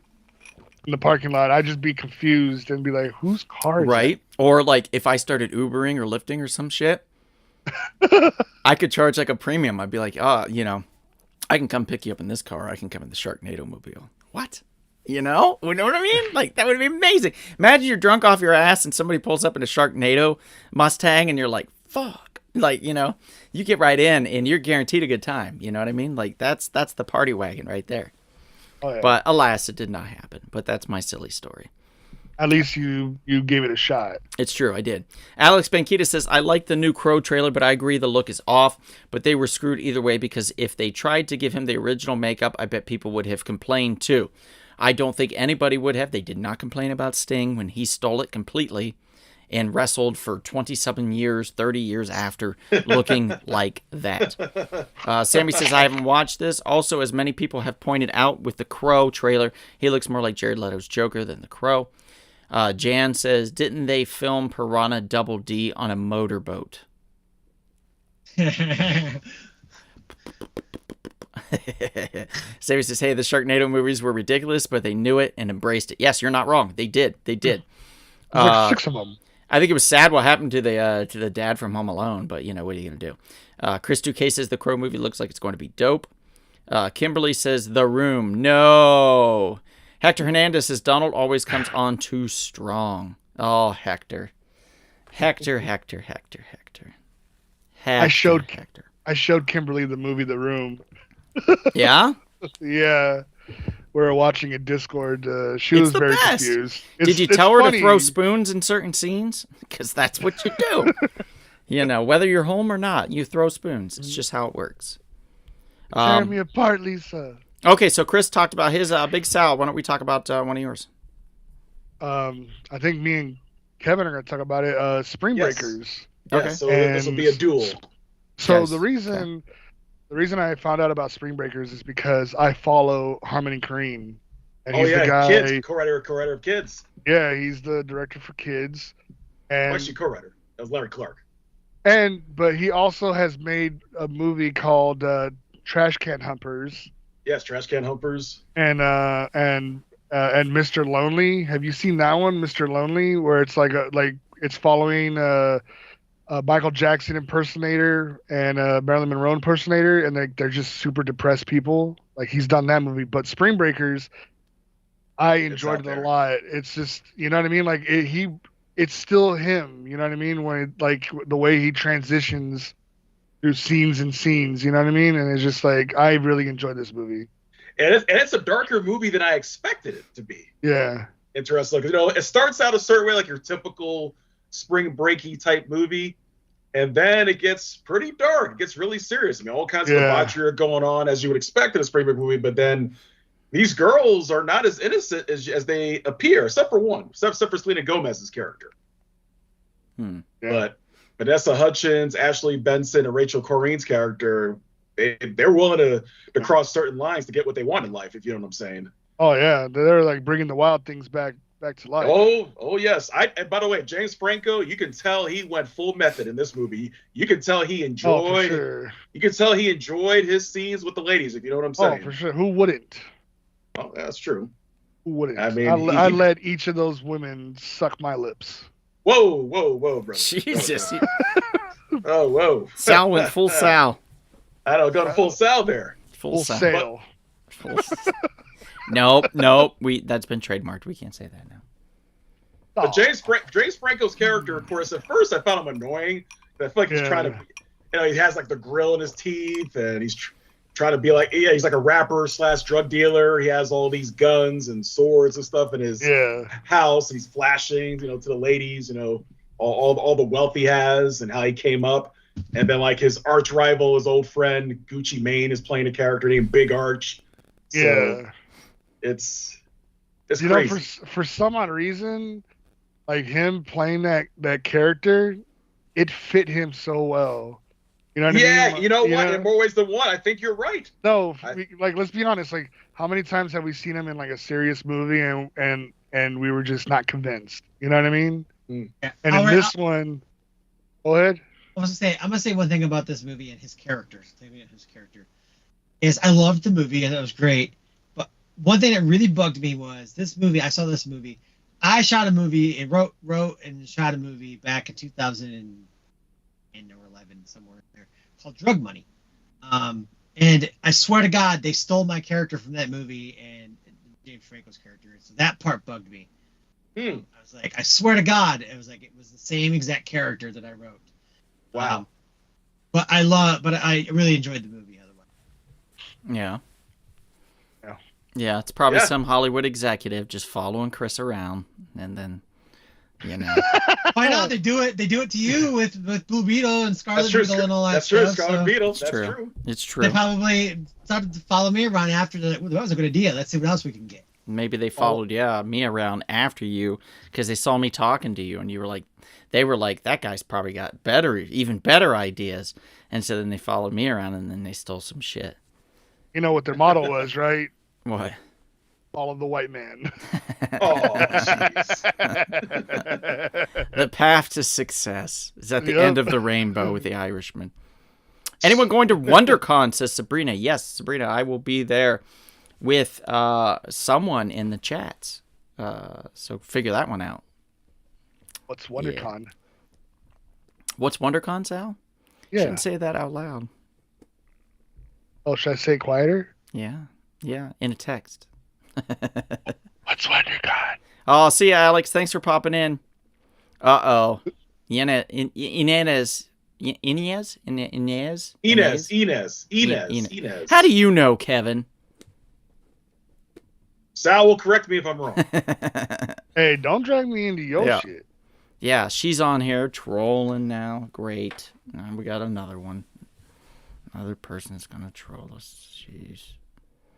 S2: in the parking lot. I'd just be confused and be like, "Whose car?" Is
S3: Right? Or like if I started Ubering or lifting or some shit, I could charge like a premium. I'd be like, I can come pick you up in this car. I can come in the Sharknado mobile. What? You know what I mean? Like that would be amazing. Imagine you're drunk off your ass and somebody pulls up in a Sharknado Mustang and you're like, fuck. Like, you get right in and you're guaranteed a good time. You know what I mean? Like that's the party wagon right there.
S2: Oh, yeah.
S3: But alas, it did not happen. But that's my silly story.
S2: At least you gave it a shot.
S3: It's true, I did. Alex Banquita says, I like the new Crow trailer, but I agree the look is off. But they were screwed either way because if they tried to give him the original makeup, I bet people would have complained too. I don't think anybody would have. They did not complain about Sting when he stole it completely and wrestled for 20-something years, 30 years after, looking like that. Sammy says, I haven't watched this. Also, as many people have pointed out with the Crow trailer, he looks more like Jared Leto's Joker than the Crow. Jan says, didn't they film Piranha Double D on a motorboat? Xavier says, hey, the Sharknado movies were ridiculous, but they knew it and embraced it. Yes, you're not wrong. They did.
S2: There's like 6 of them.
S3: I think it was sad what happened to the dad from Home Alone, but what are you gonna do? Chris 2K says the Crow movie looks like it's going to be dope. Kimberly says The Room. No. Hector Hernandez says Donald always comes on too strong. Oh, Hector. Hector.
S2: I showed Kimberly the movie The Room.
S3: Yeah?
S2: Yeah. We were watching a Discord. She was very confused.
S3: Did you tell her to throw spoons in certain scenes? Because that's what you do. Whether you're home or not, you throw spoons. It's just how it works.
S2: Tear me apart, Lisa.
S3: Okay, so Chris talked about his Big Sal. Why don't we talk about one of yours?
S2: I think me and Kevin are going to talk about it. Spring Breakers.
S3: Okay.
S1: So this will be a duel.
S2: So the reason I found out about Spring Breakers is because I follow Harmony Korine. And he's the guy,
S1: Kids, co-writer of Kids.
S2: Yeah, he's the director for Kids. And
S1: actually, co-writer. That was Larry Clark.
S2: But he also has made a movie called Trash Can Humpers.
S1: Yes, Trash Can Humpers.
S2: And Mr. Lonely. Have you seen that one, Mr. Lonely, where it's it's following Michael Jackson impersonator and Marilyn Monroe impersonator, and they're just super depressed people. Like, he's done that movie. But Spring Breakers, I enjoyed it a lot. It's just, you know what I mean? Like, it's still him, you know what I mean? When the way he transitions through scenes and scenes, you know what I mean? And it's just like, I really enjoyed this movie.
S1: And it's a darker movie than I expected it to be.
S2: Yeah.
S1: Interesting. It starts out a certain way, like your typical spring breaky type movie, and then it gets pretty dark. It gets really serious. I mean, all kinds of debauchery are going on, as you would expect in a spring break movie, but then these girls are not as innocent as they appear, except for one, except for Selena Gomez's character.
S2: Yeah.
S1: But Vanessa Hudgens, Ashley Benson, and Rachel Corine's character, they're willing to cross certain lines to get what they want in life, if you know what I'm saying.
S2: Oh yeah, they're like bringing the wild things back to life.
S1: Oh yes. And by the way, James Franco, you can tell he went full method in this movie. You can tell he enjoyed.
S2: For sure.
S1: You can tell he enjoyed his scenes with the ladies, if you know what I'm saying.
S2: Oh, for sure. Who wouldn't?
S1: Oh, that's true.
S2: Who wouldn't?
S1: I mean,
S2: I let each of those women suck my lips.
S1: Whoa, brother.
S3: Jesus.
S1: Oh, whoa.
S3: Sal went full Sal.
S1: I don't go to full Sal there.
S2: Full sail.
S3: Nope. That's been trademarked. We can't say that now.
S1: But James Franco's character, of course, at first I found him annoying. I feel like he's trying to, he has like the grill in his teeth, and he's trying to be like, he's like a rapper / drug dealer. He has all these guns and swords and stuff in his house, and he's flashing, to the ladies, all the wealth he has and how he came up. And then like his arch rival, his old friend Gucci Mane, is playing a character named Big Arch. So it's crazy.
S2: For some odd reason, like him playing that character, it fit him so well. You know what I mean?
S1: Yeah, you know what? In more ways than one, I think you're right.
S2: No, let's be honest. Like, how many times have we seen him in like a serious movie and we were just not convinced? You know what I mean?
S1: Mm.
S2: And in this one, go ahead.
S4: I'm gonna say one thing about this movie and his character. Is I loved the movie and it was great, but one thing that really bugged me was this movie. I saw this movie. I shot a movie and wrote and shot a movie back in 2010 or 11, somewhere in there, called Drug Money. And I swear to God, they stole my character from that movie and James Franco's character. So that part bugged me. I was like, I swear to God, it was the same exact character that I wrote.
S1: Wow.
S4: But I really enjoyed the movie otherwise.
S3: Yeah, it's probably some Hollywood executive just following Chris around, and then,
S4: Why not? They do it to you with Blue Beetle and Scarlet Beetle and all that stuff.
S1: That's true, Scarlet Beetle. That's true.
S3: It's true.
S4: They probably started to follow me around after that. That was a good idea. Let's see what else we can get.
S3: Maybe they followed me around after you because they saw me talking to you, and they were like, that guy's probably got even better ideas, and so then they followed me around, and then they stole some shit.
S2: You know what their motto was, right?
S3: What?
S2: Follow the white man.
S1: Oh, jeez.
S3: The path to success is at the end of the rainbow with the Irishman. Anyone going to WonderCon, says Sabrina. Yes, Sabrina, I will be there with someone in the chats. So figure that one out.
S2: What's WonderCon?
S3: Yeah. What's WonderCon, Sal?
S2: Yeah.
S3: Shouldn't say that out loud.
S2: Oh, should I say it quieter?
S3: Yeah, in a text.
S2: What's WonderCon?
S3: Oh, see ya, Alex. Thanks for popping in. Uh-oh. Inez. How do you know, Kevin?
S1: Sal will correct me if I'm wrong.
S2: Hey, don't drag me into your shit.
S3: Yeah, she's on here trolling now. Great. We got another one. Another person is going to troll us. Jeez.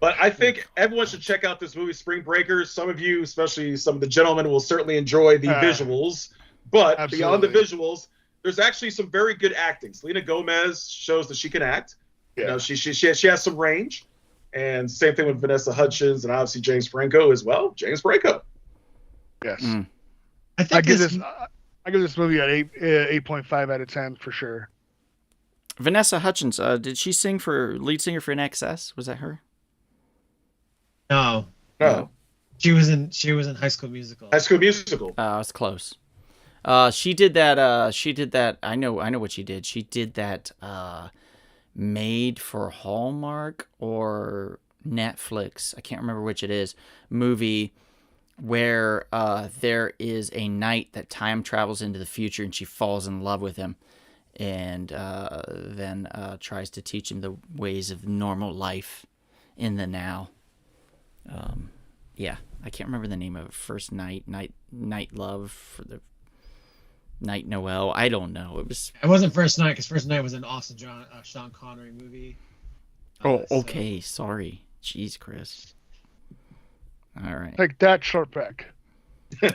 S1: But I think everyone should check out this movie, Spring Breakers. Some of you, especially some of the gentlemen, will certainly enjoy the visuals. But beyond the visuals, there's actually some very good acting. Selena Gomez shows that she can act. Yeah. You know, she has some range. And same thing with Vanessa Hudgens and obviously James Franco as well. James Franco.
S2: Yes.
S3: Mm.
S2: I give this movie an 8.5 out of 10 for sure.
S3: Vanessa Hudgens, did she sing for lead singer for NXS? Was that her?
S4: No. She was in High School Musical.
S1: High School Musical.
S3: It's close. She did that. I know what she did. She did that made for Hallmark or Netflix. I can't remember which it is. Movie where there is a knight that time travels into the future and she falls in love with him and then tries to teach him the ways of normal life in the now. I can't remember the name of it. First Night Love for the Night Noel. I don't know. It
S4: wasn't First Night because First Night was an awesome Sean Connery movie.
S3: Okay. Sorry. Jeez, Chris. All right.
S2: Take that, Shortback.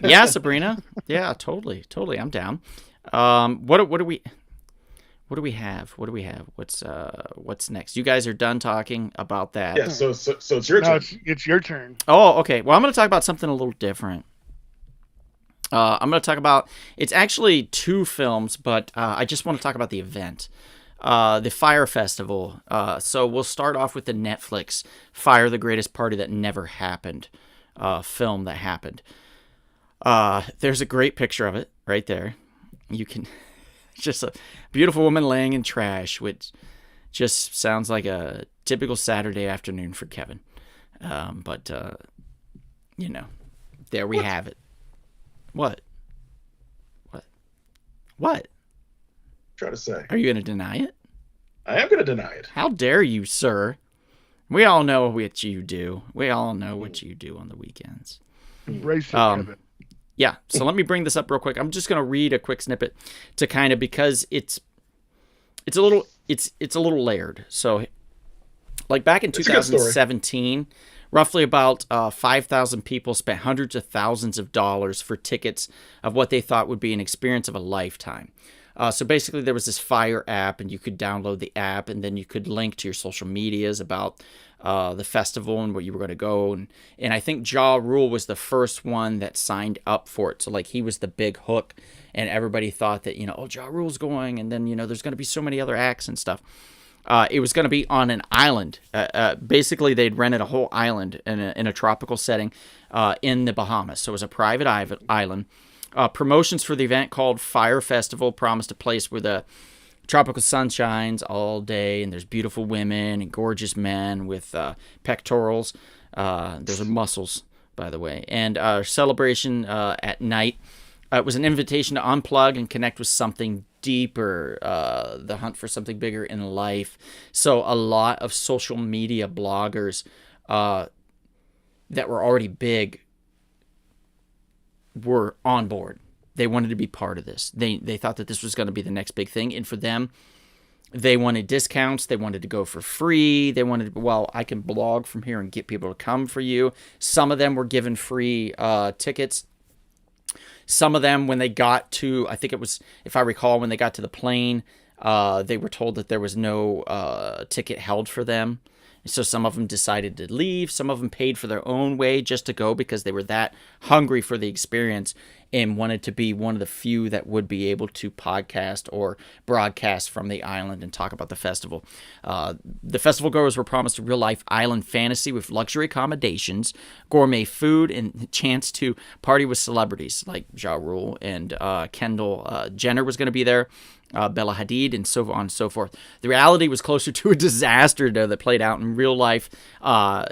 S3: Yeah, Sabrina. Yeah, totally. I'm down. What do we have? What's next? You guys are done talking about that.
S1: Yeah, so it's your turn.
S2: It's your turn.
S3: Oh, okay. Well, I'm going to talk about something a little different. I'm going to talk about, it's actually two films, but I just want to talk about the event. The Fire Festival. So we'll start off with the Netflix Fire, the Greatest Party That Never Happened film that happened. There's a great picture of it right there. You can, just a beautiful woman laying in trash, which just sounds like a typical Saturday afternoon for Kevin. But there we have it. What?
S1: Try to say.
S3: Are you going to deny it?
S1: I am going to deny it.
S3: How dare you, sir? We all know what you do. We all know what you do on the weekends.
S2: Embrace it, Kevin.
S3: Yeah, so let me bring this up real quick. I'm just going to read a quick snippet to kind of, because it's a little layered. So like back in 2017, roughly about 5,000 people spent hundreds of thousands of dollars for tickets of what they thought would be an experience of a lifetime. So basically there was this Fire app, and you could download the app, and then you could link to your social medias about the festival and where you were going to go. And I think Ja Rule was the first one that signed up for it. So like he was the big hook, and everybody thought that, Ja Rule's going, and then, there's going to be so many other acts and stuff. It was going to be on an island. Basically, they'd rented a whole island in a tropical setting in the Bahamas. So it was a private island. Promotions for the event called Fire Festival promised a place where the tropical sun shines all day, and there's beautiful women and gorgeous men with pectorals. Those are muscles, by the way. And celebration at night. It was an invitation to unplug and connect with something deeper, the hunt for something bigger in life. So a lot of social media bloggers that were already big were on board. They wanted to be part of this. They thought that this was going to be the next big thing. And for them, they wanted discounts. They wanted to go for free. They wanted, I can blog from here and get people to come for you. Some of them were given free tickets. Some of them, when they got to, I think it was, if I recall, when they got to the plane, they were told that there was no ticket held for them. So some of them decided to leave. Some of them paid for their own way just to go because they were that hungry for the experience. and wanted to be one of the few that would be able to podcast or broadcast from the island and talk about the festival. The festival goers were promised a real-life island fantasy with luxury accommodations, gourmet food, and a chance to party with celebrities like Ja Rule and Kendall Jenner was going to be there, Bella Hadid, and so on and so forth. The reality was closer to a disaster, though, that played out in real life,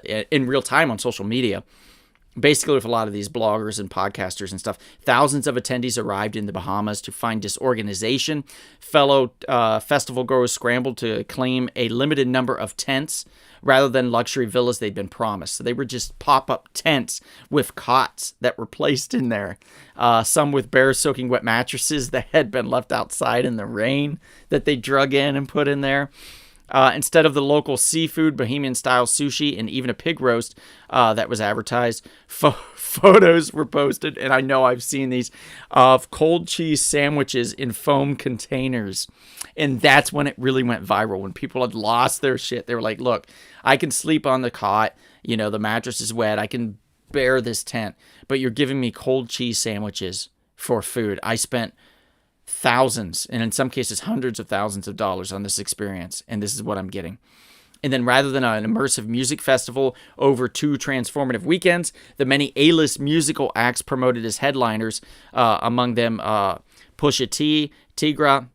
S3: in real time on social media. Basically, with a lot of these bloggers and podcasters and stuff, thousands of attendees arrived in the Bahamas to find disorganization. Fellow festival goers scrambled to claim a limited number of tents rather than luxury villas they'd been promised. So they were just pop-up tents with cots that were placed in there. Some with bare soaking wet mattresses that had been left outside in the rain that they drug in and put in there. Instead of the local seafood, Bohemian-style sushi, and even a pig roast that was advertised, photos were posted, and I know I've seen these, of cold cheese sandwiches in foam containers. And that's when it really went viral, when people had lost their shit. They were like, look, I can sleep on the cot. You know, the mattress is wet. I can bear this tent. But you're giving me cold cheese sandwiches for food. I spent thousands, and in some cases hundreds of thousands of dollars on this experience, and this is what I'm getting. And then rather than an immersive music festival over 2 transformative weekends, the many A-list musical acts promoted as headliners, among them Pusha T, Tiga,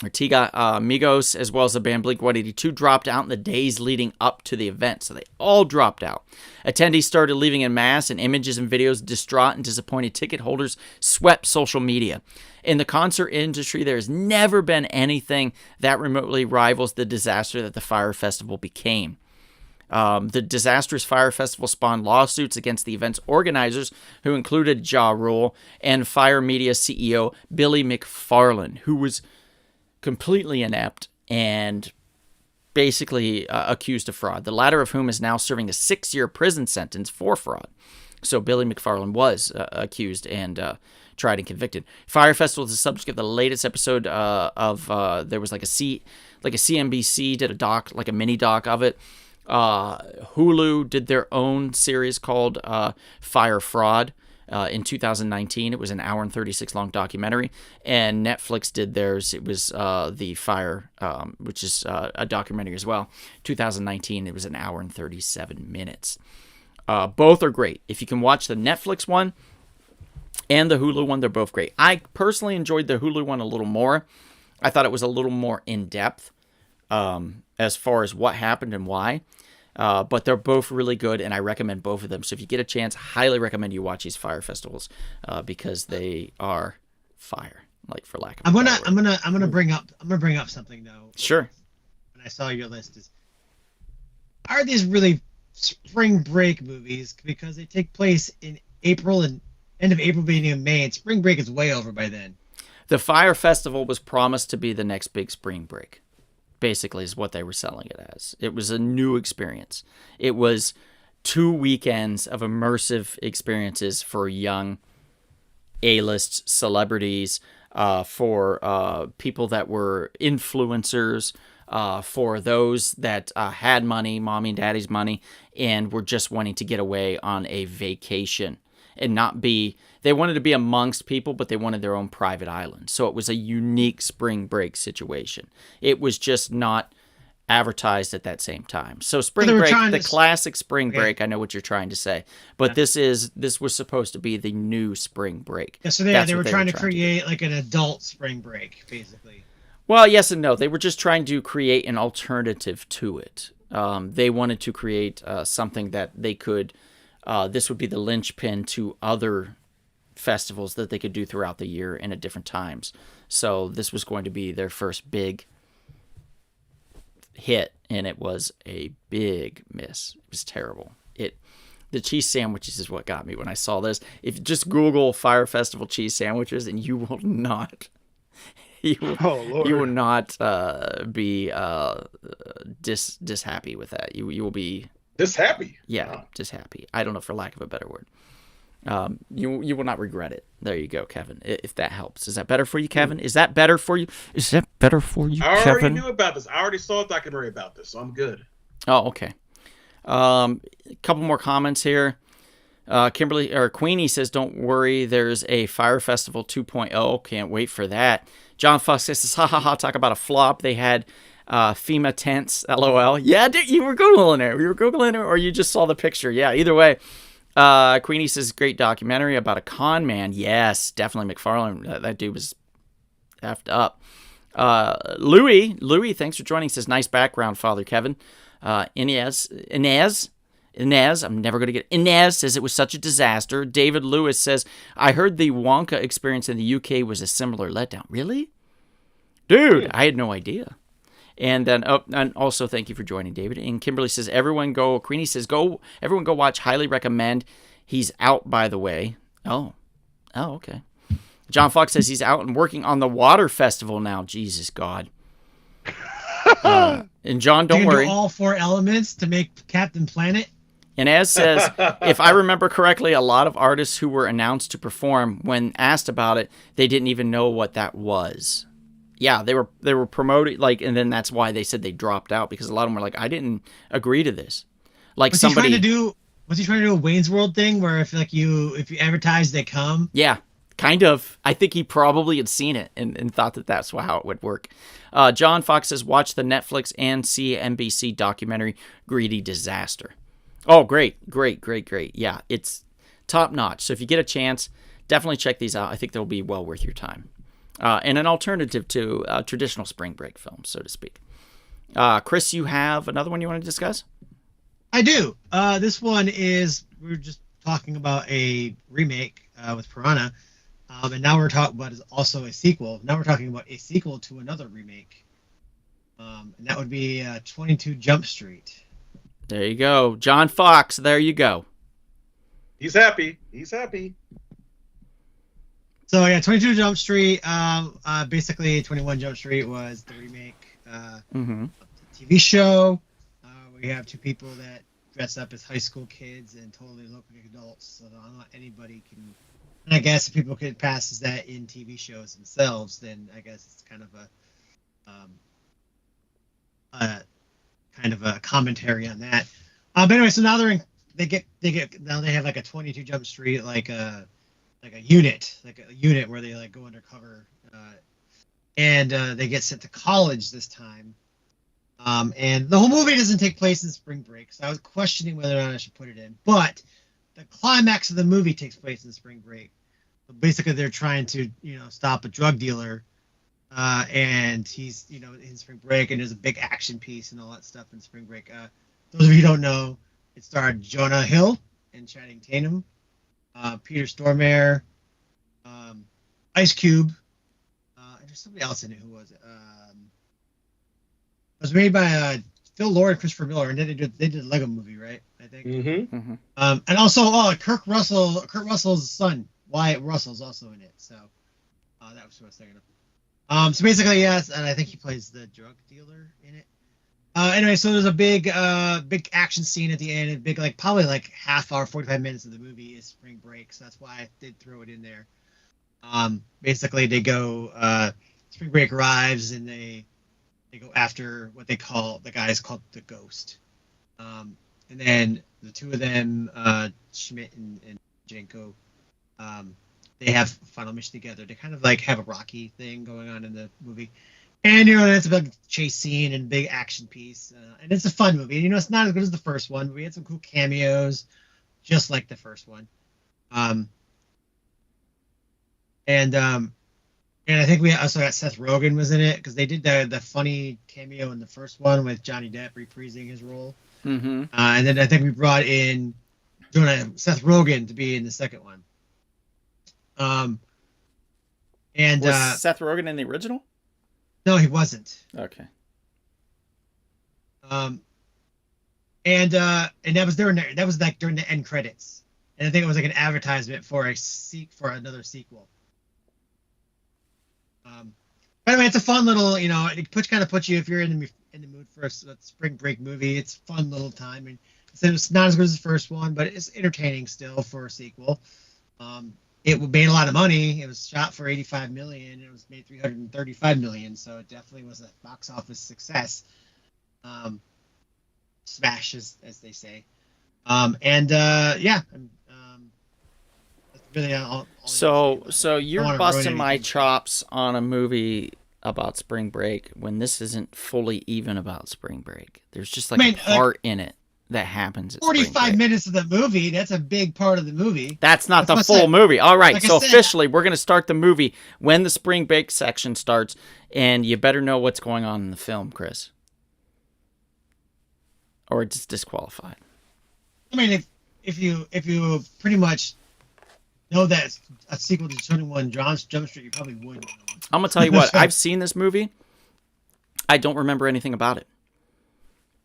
S3: Migos, as well as the band Blink-182, dropped out in the days leading up to the event. So they all dropped out. Attendees started leaving en masse, and images and videos, distraught and disappointed ticket holders swept social media. In the concert industry, there has never been anything that remotely rivals the disaster that the Fyre Festival became. The disastrous Fyre Festival spawned lawsuits against the event's organizers, who included Ja Rule and Fyre Media CEO Billy McFarland, who was completely inept and basically accused of fraud, the latter of whom is now serving a 6-year prison sentence for fraud. So Billy McFarland was accused and tried and convicted. Fyre Festival is the subject of the latest episode of there was like a CNBC did a doc, like a mini doc of it. Hulu did their own series called Fyre Fraud. In 2019, it was an hour and 36 long documentary, and Netflix did theirs. It was the Fyre, which is a documentary as well. 2019, it was an hour and 37 minutes. Both are great. If you can watch the Netflix one and the Hulu one, they're both great. I personally enjoyed the Hulu one a little more. I thought it was a little more in-depth as far as what happened and why. But they're both really good, and I recommend both of them. So if you get a chance, highly recommend you watch these Fyre festivals because they are fire, like for lack of a better word.
S4: I'm gonna bring up something though.
S3: Sure.
S4: When I saw your list, are these really spring break movies, because they take place in April and end of April, beginning of May, and spring break is way over by then.
S3: The Fyre Festival was promised to be the next big spring break. Basically is what they were selling it as. It was a new experience. It was 2 weekends of immersive experiences for young A-list celebrities, for people that were influencers, for those that had money, mommy and daddy's money, and were just wanting to get away on a vacation and not be, they wanted to be amongst people, but they wanted their own private island. So it was a unique spring break situation. It was just not advertised at that same time. So spring break, the classic spring break, I know what you're trying to say, but this was supposed to be the new spring break.
S4: Yeah, so they were trying to create like an adult spring break, basically.
S3: Well, yes and no. They were just trying to create an alternative to it. They wanted to create something that they could, this would be the linchpin to other festivals that they could do throughout the year and at different times. So this was going to be their first big hit, and it was a big miss. It was terrible. The cheese sandwiches is what got me when I saw this. If you just Google Fyre Festival cheese sandwiches, and you will not you will not be dishappy with that. You will be
S1: dishappy.
S3: Yeah, dishappy. I don't know, for lack of a better word. You will not regret it. There you go, Kevin. If that helps, is that better for you, Kevin? Is that better for you? Is that better for you, Kevin?
S1: I already knew about this. I already saw a documentary about this, so I'm good.
S3: Oh, okay. A couple more comments here. Kimberly or Queenie says, "Don't worry, there's a Fire Festival 2.0. Can't wait for that." John Fox says, "Ha ha ha! Talk about a flop. They had FEMA tents. LOL." Yeah, dude, you were googling it. You were googling it, or you just saw the picture. Yeah, either way. Queenie says, "Great documentary about a con man." Yes, definitely McFarlane. That dude was effed up. Louis, thanks for joining. Says, "Nice background, Father Kevin." Inez, I'm never going to get Inez says it was such a disaster. David Lewis says, "I heard the Wonka experience in the UK was a similar letdown." Really? Dude, I had no idea. And then, and also thank you for joining, David. And Kimberly says, Queenie says, everyone go watch. Highly recommend. He's out, by the way. Oh, okay. John Fox says he's out and working on the Water Festival now. Jesus God. And John, don't worry.
S4: Do all 4 elements to make Captain Planet.
S3: And as says, if I remember correctly, a lot of artists who were announced to perform, when asked about it, they didn't even know what that was. Yeah, they were promoting, like, and then that's why they said they dropped out, because a lot of them were like, I didn't agree to this. Like was he trying to do a
S4: Wayne's World thing where if you advertise, they come?
S3: Yeah, kind of. I think he probably had seen it and thought that that's how it would work. John Fox says, watch the Netflix and CNBC documentary, Greedy Disaster. Oh, great. Yeah, it's top notch. So if you get a chance, definitely check these out. I think they'll be well worth your time. And an alternative to traditional spring break films, so to speak. Chris, you have another one you want to discuss?
S4: I do. This one is, we were just talking about a remake with Piranha, and now we're talking about is also a sequel. Now we're talking about a sequel to another remake, and that would be 22 Jump Street.
S3: There you go. John Fox, there you go.
S1: He's happy.
S4: So yeah, 22 Jump Street. Basically, 21 Jump Street was the remake of the TV show. We have 2 people that dress up as high school kids and totally look like adults. So not anybody can. And I guess if people could pass that in TV shows themselves, then I guess it's kind of a commentary on that. But anyway, so now they have like a 22 Jump Street like a unit where they like go undercover, and they get sent to college this time. And the whole movie doesn't take place in spring break, so I was questioning whether or not I should put it in. But the climax of the movie takes place in spring break. So basically, they're trying to stop a drug dealer, and he's in spring break, and there's a big action piece and all that stuff in spring break. Those of you who don't know, it starred Jonah Hill and Channing Tatum, Peter Stormare, Ice Cube, and there's somebody else in it. Who was it? It was made by Phil Lord and Christopher Miller, and then they did a Lego movie, right? I think.
S1: Mm-hmm.
S4: And also, Kurt Russell's son, Wyatt Russell's also in it. So that was what I was thinking of. So basically, yes, and I think he plays the drug dealer in it. Anyway, so there's a big action scene at the end, and probably half hour, 45 minutes of the movie is spring break, so that's why I did throw it in there. Basically, they go, spring break arrives, and they go after what the guy is called the Ghost. And then the 2 of them, Schmidt and Janko, they have a final mission together. They kind of have a Rocky thing going on in the movie. And, it's a big chase scene and big action piece. And it's a fun movie. It's not as good as the first one, but we had some cool cameos, just like the first one. And I think we also got Seth Rogen was in it, because they did the funny cameo in the first one with Johnny Depp reprising his role. Mm-hmm. And then I think we brought in Seth Rogen to be in the second one. And
S3: was Seth Rogen in the original?
S4: No, he wasn't.
S3: Okay.
S4: And that was during the end credits, and I think it was an advertisement for another sequel. By the way, it's a fun little, it kind of puts you, if you're in the mood for a spring break movie, it's a fun little time. And it's not as good as the first one, but it's entertaining still for a sequel. It made a lot of money. It was shot for $85 million. It was made $335 million, so it definitely was a box office success. Smash, as they say. That's really all I
S3: So
S4: about it.
S3: so
S4: I don't
S3: you're
S4: wanna ruin
S3: busting my
S4: anything.
S3: chops on a movie about spring break when this isn't fully even about spring break. There's just
S4: I
S3: like a
S4: mean, like
S3: part in it that happens at spring
S4: 45
S3: break.
S4: minutes of the movie. That's a big part of the movie.
S3: That's not
S4: That's
S3: the
S4: what I
S3: full
S4: said.
S3: movie. All right,
S4: Like I
S3: so
S4: said,
S3: officially we're going to start the movie when the spring break section starts, and you better know what's going on in the film, Chris. Or it's disqualified.
S4: I mean, if you pretty much know that it's a sequel to 21 Jump Street, you probably would know.
S3: I'm going to tell you what, I've seen this movie. I don't remember anything about it.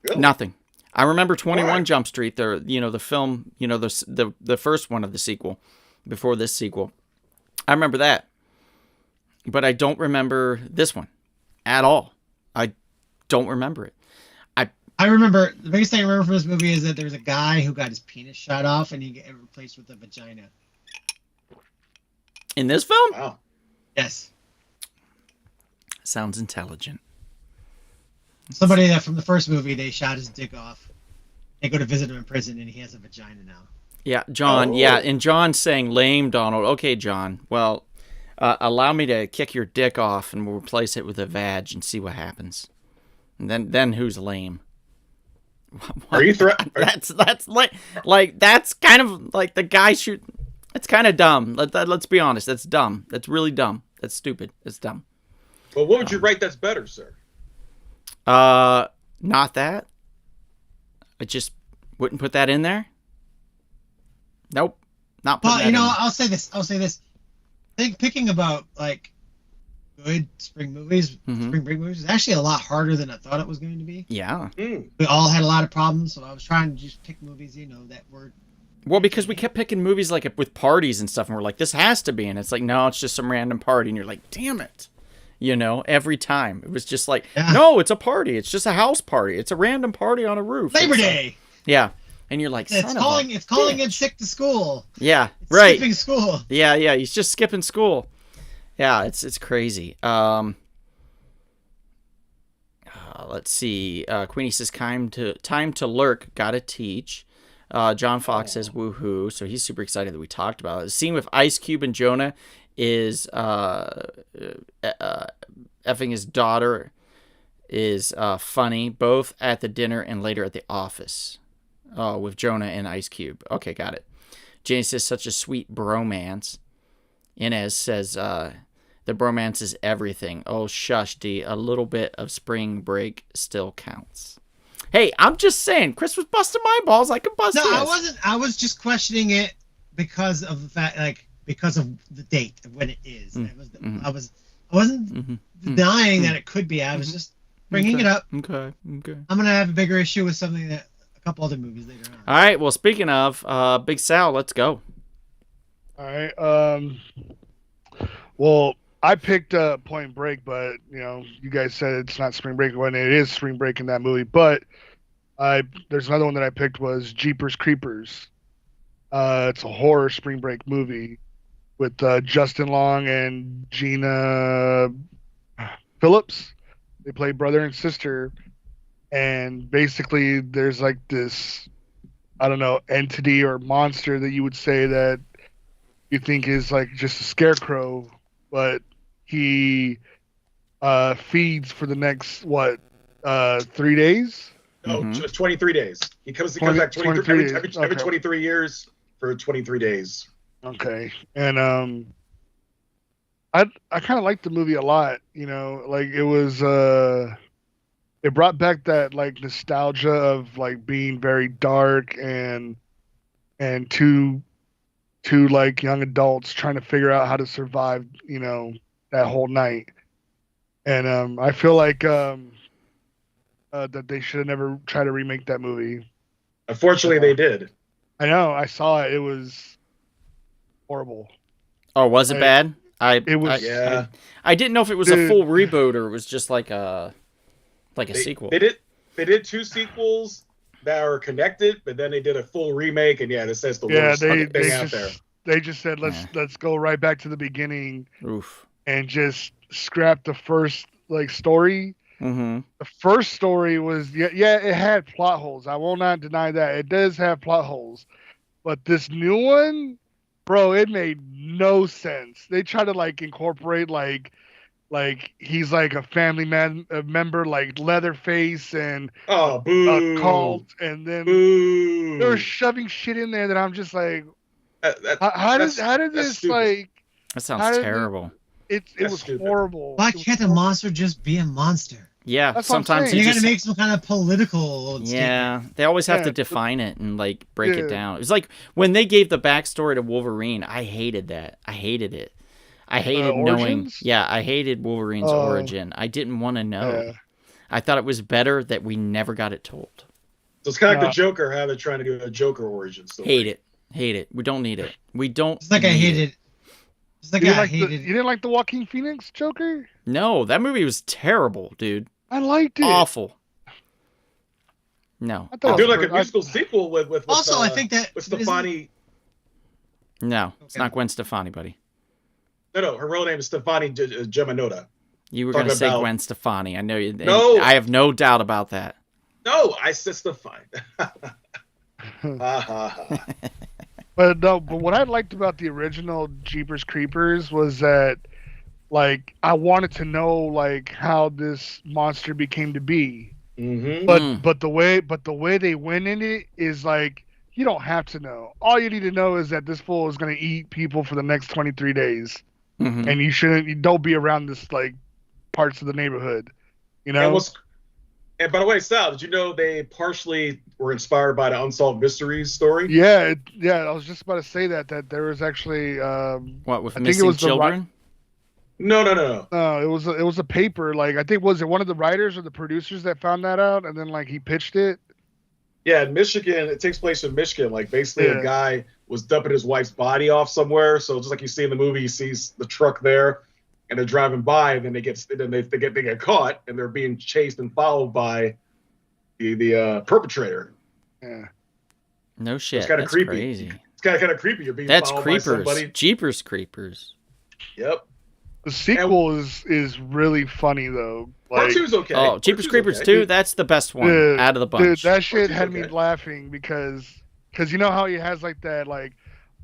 S1: Really?
S3: Nothing. I remember 21
S1: Why?
S3: Jump Street, the film, the first one of the sequel, before this sequel. I remember that. But I don't remember this one at all. I don't remember it.
S4: I remember the biggest thing I remember from this movie is that there was a guy who got his penis shot off and he got replaced with a vagina.
S3: In this film?
S1: Wow.
S4: Yes.
S3: Sounds intelligent.
S4: Somebody that from the first movie, they shot his dick off. They go to visit him in prison and he has a vagina now.
S3: Yeah, John.
S1: Oh.
S3: Yeah, and John's saying, lame, Donald. Okay, John. Well, allow me to kick your dick off and we'll replace it with a vag and see what happens. And then who's lame?
S1: Are you threat?
S3: That's like that's kind of like the guy shoot. It's kind of dumb. Let's be honest. That's dumb. That's really dumb. That's stupid. It's dumb.
S1: Well, what would you rate that's better, sir?
S3: Not that. I just wouldn't put that in there. Nope. Not putting
S4: Well,
S3: that
S4: you know,
S3: in there.
S4: I'll say this. I think picking about like good spring movies,
S3: Mhm.
S4: spring break movies, is actually a lot harder than I thought it was going to be.
S3: Yeah.
S1: Mm.
S4: We all had a lot of problems, so I was trying to just pick movies, that were.
S3: Well, because we kept picking movies like with parties and stuff, and we're like, this has to be, and it's like, no, it's just some random party, and you're like, damn it, every time it was just like,
S4: Yeah.
S3: no, it's a party, it's just a house party, it's a random party on a roof,
S4: Labor
S3: It's
S4: Day.
S3: yeah, and you're like,
S4: It's
S3: son
S4: calling.
S3: of a
S4: It's calling in
S3: bitch.
S4: sick to school.
S3: Yeah,
S4: It's
S3: right,
S4: Skipping school.
S3: yeah, he's just skipping school. Yeah, it's crazy. Let's see. Queenie says, time to lurk. Gotta teach. John Fox says, woohoo. So he's super excited that we talked about it. The scene with Ice Cube and Jonah is effing his daughter is funny, both at the dinner and later at the office with Jonah and Ice Cube. Okay, got it. Jane says, such a sweet bromance. Inez says, the bromance is everything. Oh, shush, D. A little bit of spring break still counts. Hey, I'm just saying, Chris was busting my balls. I could bust
S4: No,
S3: his.
S4: I wasn't. I was just questioning it because of the fact, because of the date of when it is. I wasn't denying that it could be. I was just bringing it up.
S3: Okay.
S4: I'm gonna have a bigger issue with something that a couple other movies later on.
S3: All right. Well, speaking of Big Sal, let's go.
S2: All right. Well, I picked Point Break, but you guys said it's not spring break when it is spring break in that movie. But there's another one that I picked was Jeepers Creepers. It's a horror spring break movie with Justin Long and Gina Phillips. They play brother and sister, and basically there's like this, I don't know, entity or monster that you would say that you think is like just a scarecrow, but he feeds for the next 3 days.
S1: Oh,
S3: Mhm.
S1: just 23 days. He comes
S2: 20
S1: back 23
S2: 23
S1: every
S2: days. Okay.
S1: 23 years for 23 days.
S2: Okay, and I kind of liked the movie a lot. Like it was it brought back that like nostalgia of like being very dark and two like young adults trying to figure out how to survive that whole night. And I feel like that they should have never tried to remake that movie.
S1: Unfortunately, they did.
S2: I know, I saw it. It was horrible.
S3: Oh, was it bad?
S2: It was.
S1: Yeah.
S3: I didn't know if it was a
S2: Dude.
S3: full reboot or it was just like a sequel.
S1: They did two sequels that are connected, but then they did a full remake, and this says the
S2: Yeah,
S1: worst
S2: they
S1: thing out there.
S2: just said let's go right back to the beginning
S3: Oof.
S2: and just scrap the first like story.
S3: Mm-hmm.
S2: The first story was it had plot holes. I will not deny that it does have plot holes, but this new one Bro, it made no sense. They try to like incorporate like he's like a family member, like Leatherface and
S1: Oh,
S2: a
S1: boo.
S2: cult, and then they're
S1: Boo.
S2: shoving shit in there that I'm just like,
S1: That,
S2: how did
S1: that's
S2: this
S1: stupid.
S2: like
S3: That sounds
S2: how did this,
S3: terrible.
S2: it
S1: That's
S2: was
S1: stupid.
S2: horrible.
S4: Why
S2: It was
S4: can't the
S2: horrible.
S4: monster just be a monster?
S3: Yeah,
S2: That's what I'm
S3: sometimes
S2: saying.
S3: you
S4: You got to
S3: just
S4: make some kind of political
S3: yeah,
S4: statement.
S3: they always have to
S2: Yeah,
S3: define it and like break it
S2: yeah.
S3: down. It's like when they gave the backstory to Wolverine, I hated that. I hated it. I hated knowing.
S2: Origins?
S3: Yeah, I hated Wolverine's origin. I didn't want to know.
S2: Yeah.
S3: I thought it was better that we never got it told.
S1: So it's kind of like
S2: Nah.
S1: the Joker, how they're trying to do a Joker origin story.
S3: Hate it. Hate it. We don't need it. We don't.
S4: It's like I
S3: need it.
S4: hated. It's like
S2: You didn't
S4: I
S2: like
S4: hated.
S2: you didn't like the Joaquin Phoenix Joker?
S3: No, that movie was terrible, dude.
S2: I liked it.
S3: Awful. No.
S2: I thought
S1: They're
S2: it
S1: doing
S2: was
S1: like a musical sequel with
S4: Also, I think that
S1: with Stefani.
S3: No, it's
S4: Okay.
S3: not Gwen Stefani, buddy.
S1: No, her real name is Stefani Geminotta.
S3: You were
S1: Talking
S3: going to say
S1: about-
S3: Gwen Stefani. I know you.
S1: No.
S3: I have no doubt about that.
S1: No, I said Stefani. Ha ha ha.
S2: But no, but what I liked about the original Jeepers Creepers was that, like, I wanted to know like how this monster became to be.
S1: Mm-hmm.
S2: But the way they went in it is like you don't have to know. All you need to know is that this fool is gonna eat people for the next 23 days,
S3: Mhm.
S2: and you don't be around this like parts of the neighborhood. You know?
S1: And by the way, Sal, did you know they partially were inspired by the Unsolved Mysteries story?
S2: Yeah, I was just about to say that there was actually
S3: What with
S2: I think it
S3: missing
S2: was the
S3: children?
S1: No.
S2: it was a paper, like I think was it one of the writers or the producers that found that out, and then like he pitched it.
S1: Yeah, in Michigan, it takes place in Michigan. Like basically,
S2: Yeah.
S1: a guy was dumping his wife's body off somewhere. So just like you see in the movie, he sees the truck there, and they're driving by, and then they get caught, and they're being chased and followed by the perpetrator.
S2: Yeah,
S3: No shit.
S1: kinda
S3: That's
S1: creepy.
S3: crazy.
S1: It's kind of creepy. You're being
S3: That's
S1: followed
S3: creepers.
S1: by somebody.
S3: Jeepers creepers.
S1: Yep.
S2: the sequel is really funny though.
S1: Part
S2: Like,
S1: two's okay.
S3: Oh,
S1: Part
S3: Jeepers
S1: two's
S3: Creepers
S1: okay.
S3: 2, that's the best one
S2: Dude,
S3: out of the
S2: dude,
S3: bunch.
S2: that shit
S1: Which is
S2: had me
S1: okay.
S2: laughing because you know how he has like that like,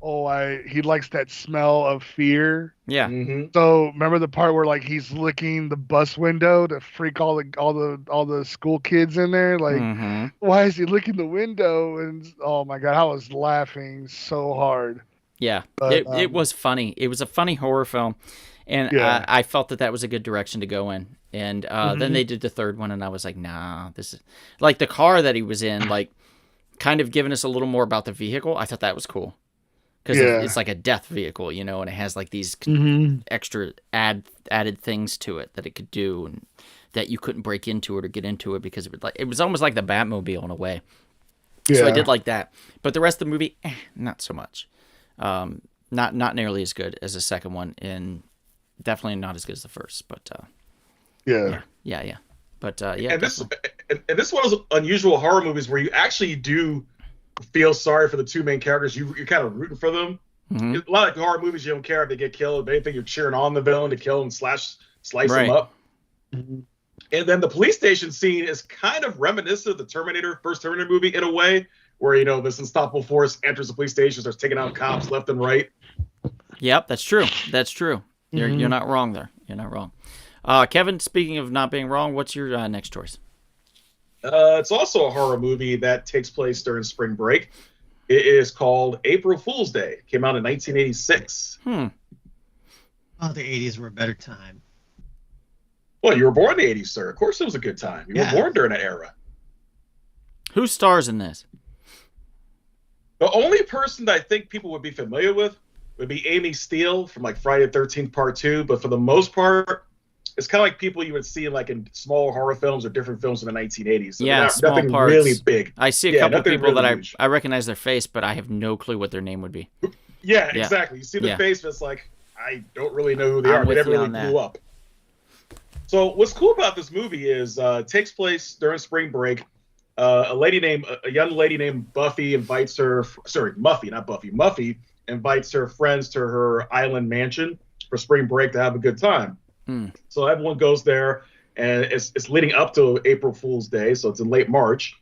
S2: he likes that smell of fear.
S3: Yeah.
S1: Mm-hmm.
S2: So remember the part where like he's licking the bus window to freak all the school kids in there? Like,
S3: Mhm.
S2: why is he licking the window? And oh my god, I was laughing so hard.
S3: Yeah.
S2: But,
S3: it was funny. It was a funny horror film. And
S2: Yeah.
S3: I felt that was a good direction to go in. And then
S2: Mhm.
S3: they did the third one, and I was like, nah, this is like the car that he was in, like kind of giving us a little more about the vehicle. I thought that was cool. Because
S2: Yeah.
S3: it's like a death vehicle, you know, and it has like these
S2: Mm-hmm.
S3: extra added things to it that it could do, and that you couldn't break into it or get into it because it was almost like the Batmobile in a way.
S2: Yeah.
S3: So I did like that, but the rest of the movie, not so much. Not nearly as good as the second one, and definitely not as good as the first. But
S2: yeah.
S3: yeah. But yeah,
S1: And this is one of those unusual horror movies where you actually do feel sorry for the two main characters. You're kind of rooting for them.
S3: Mhm.
S1: A lot of horror movies, you don't care if they get killed. If anything, you're cheering on the villain to kill and slice
S3: Right.
S1: them up.
S2: Mhm.
S1: And then the police station scene is kind of reminiscent of the first Terminator movie in a way, where this unstoppable force enters the police station, starts taking out cops left and right.
S3: Yep, that's true. That's true. You're
S2: Mhm.
S3: not wrong there. You're not wrong. Kevin, speaking of not being wrong, what's your next choice?
S1: It's also a horror movie that takes place during spring break. It is called April Fool's Day. It came out in 1986.
S4: Oh, the 80s were a better time.
S1: Well, you were born in the 80s, sir. Of course it was a good time. You
S4: Yeah.
S1: were born during that era.
S3: Who stars in this?
S1: The only person that I think people would be familiar with would be Amy Steele from like Friday the 13th Part 2. But for the most part, it's kind of like people you would see like in small horror films or different films in the 1980s. So
S3: Yeah, small
S1: nothing
S3: parts.
S1: really big.
S3: I see a
S1: Yeah,
S3: couple
S1: nothing
S3: people that
S1: really huge.
S3: I recognize their face, but I have no clue what their name would be.
S1: Yeah,
S3: Yeah.
S1: exactly. You see the
S3: Yeah.
S1: face, but it's like, I don't really know who they
S3: I'm
S1: are. They
S3: with
S1: never
S3: you
S1: really
S3: on that.
S1: blew up. So what's cool about this movie is it takes place during spring break. A young lady named Buffy invites her, Muffy, not Buffy, Muffy invites her friends to her island mansion for spring break to have a good time.
S3: Mm.
S1: So everyone goes there, and it's leading up to April Fool's Day, so it's in late March.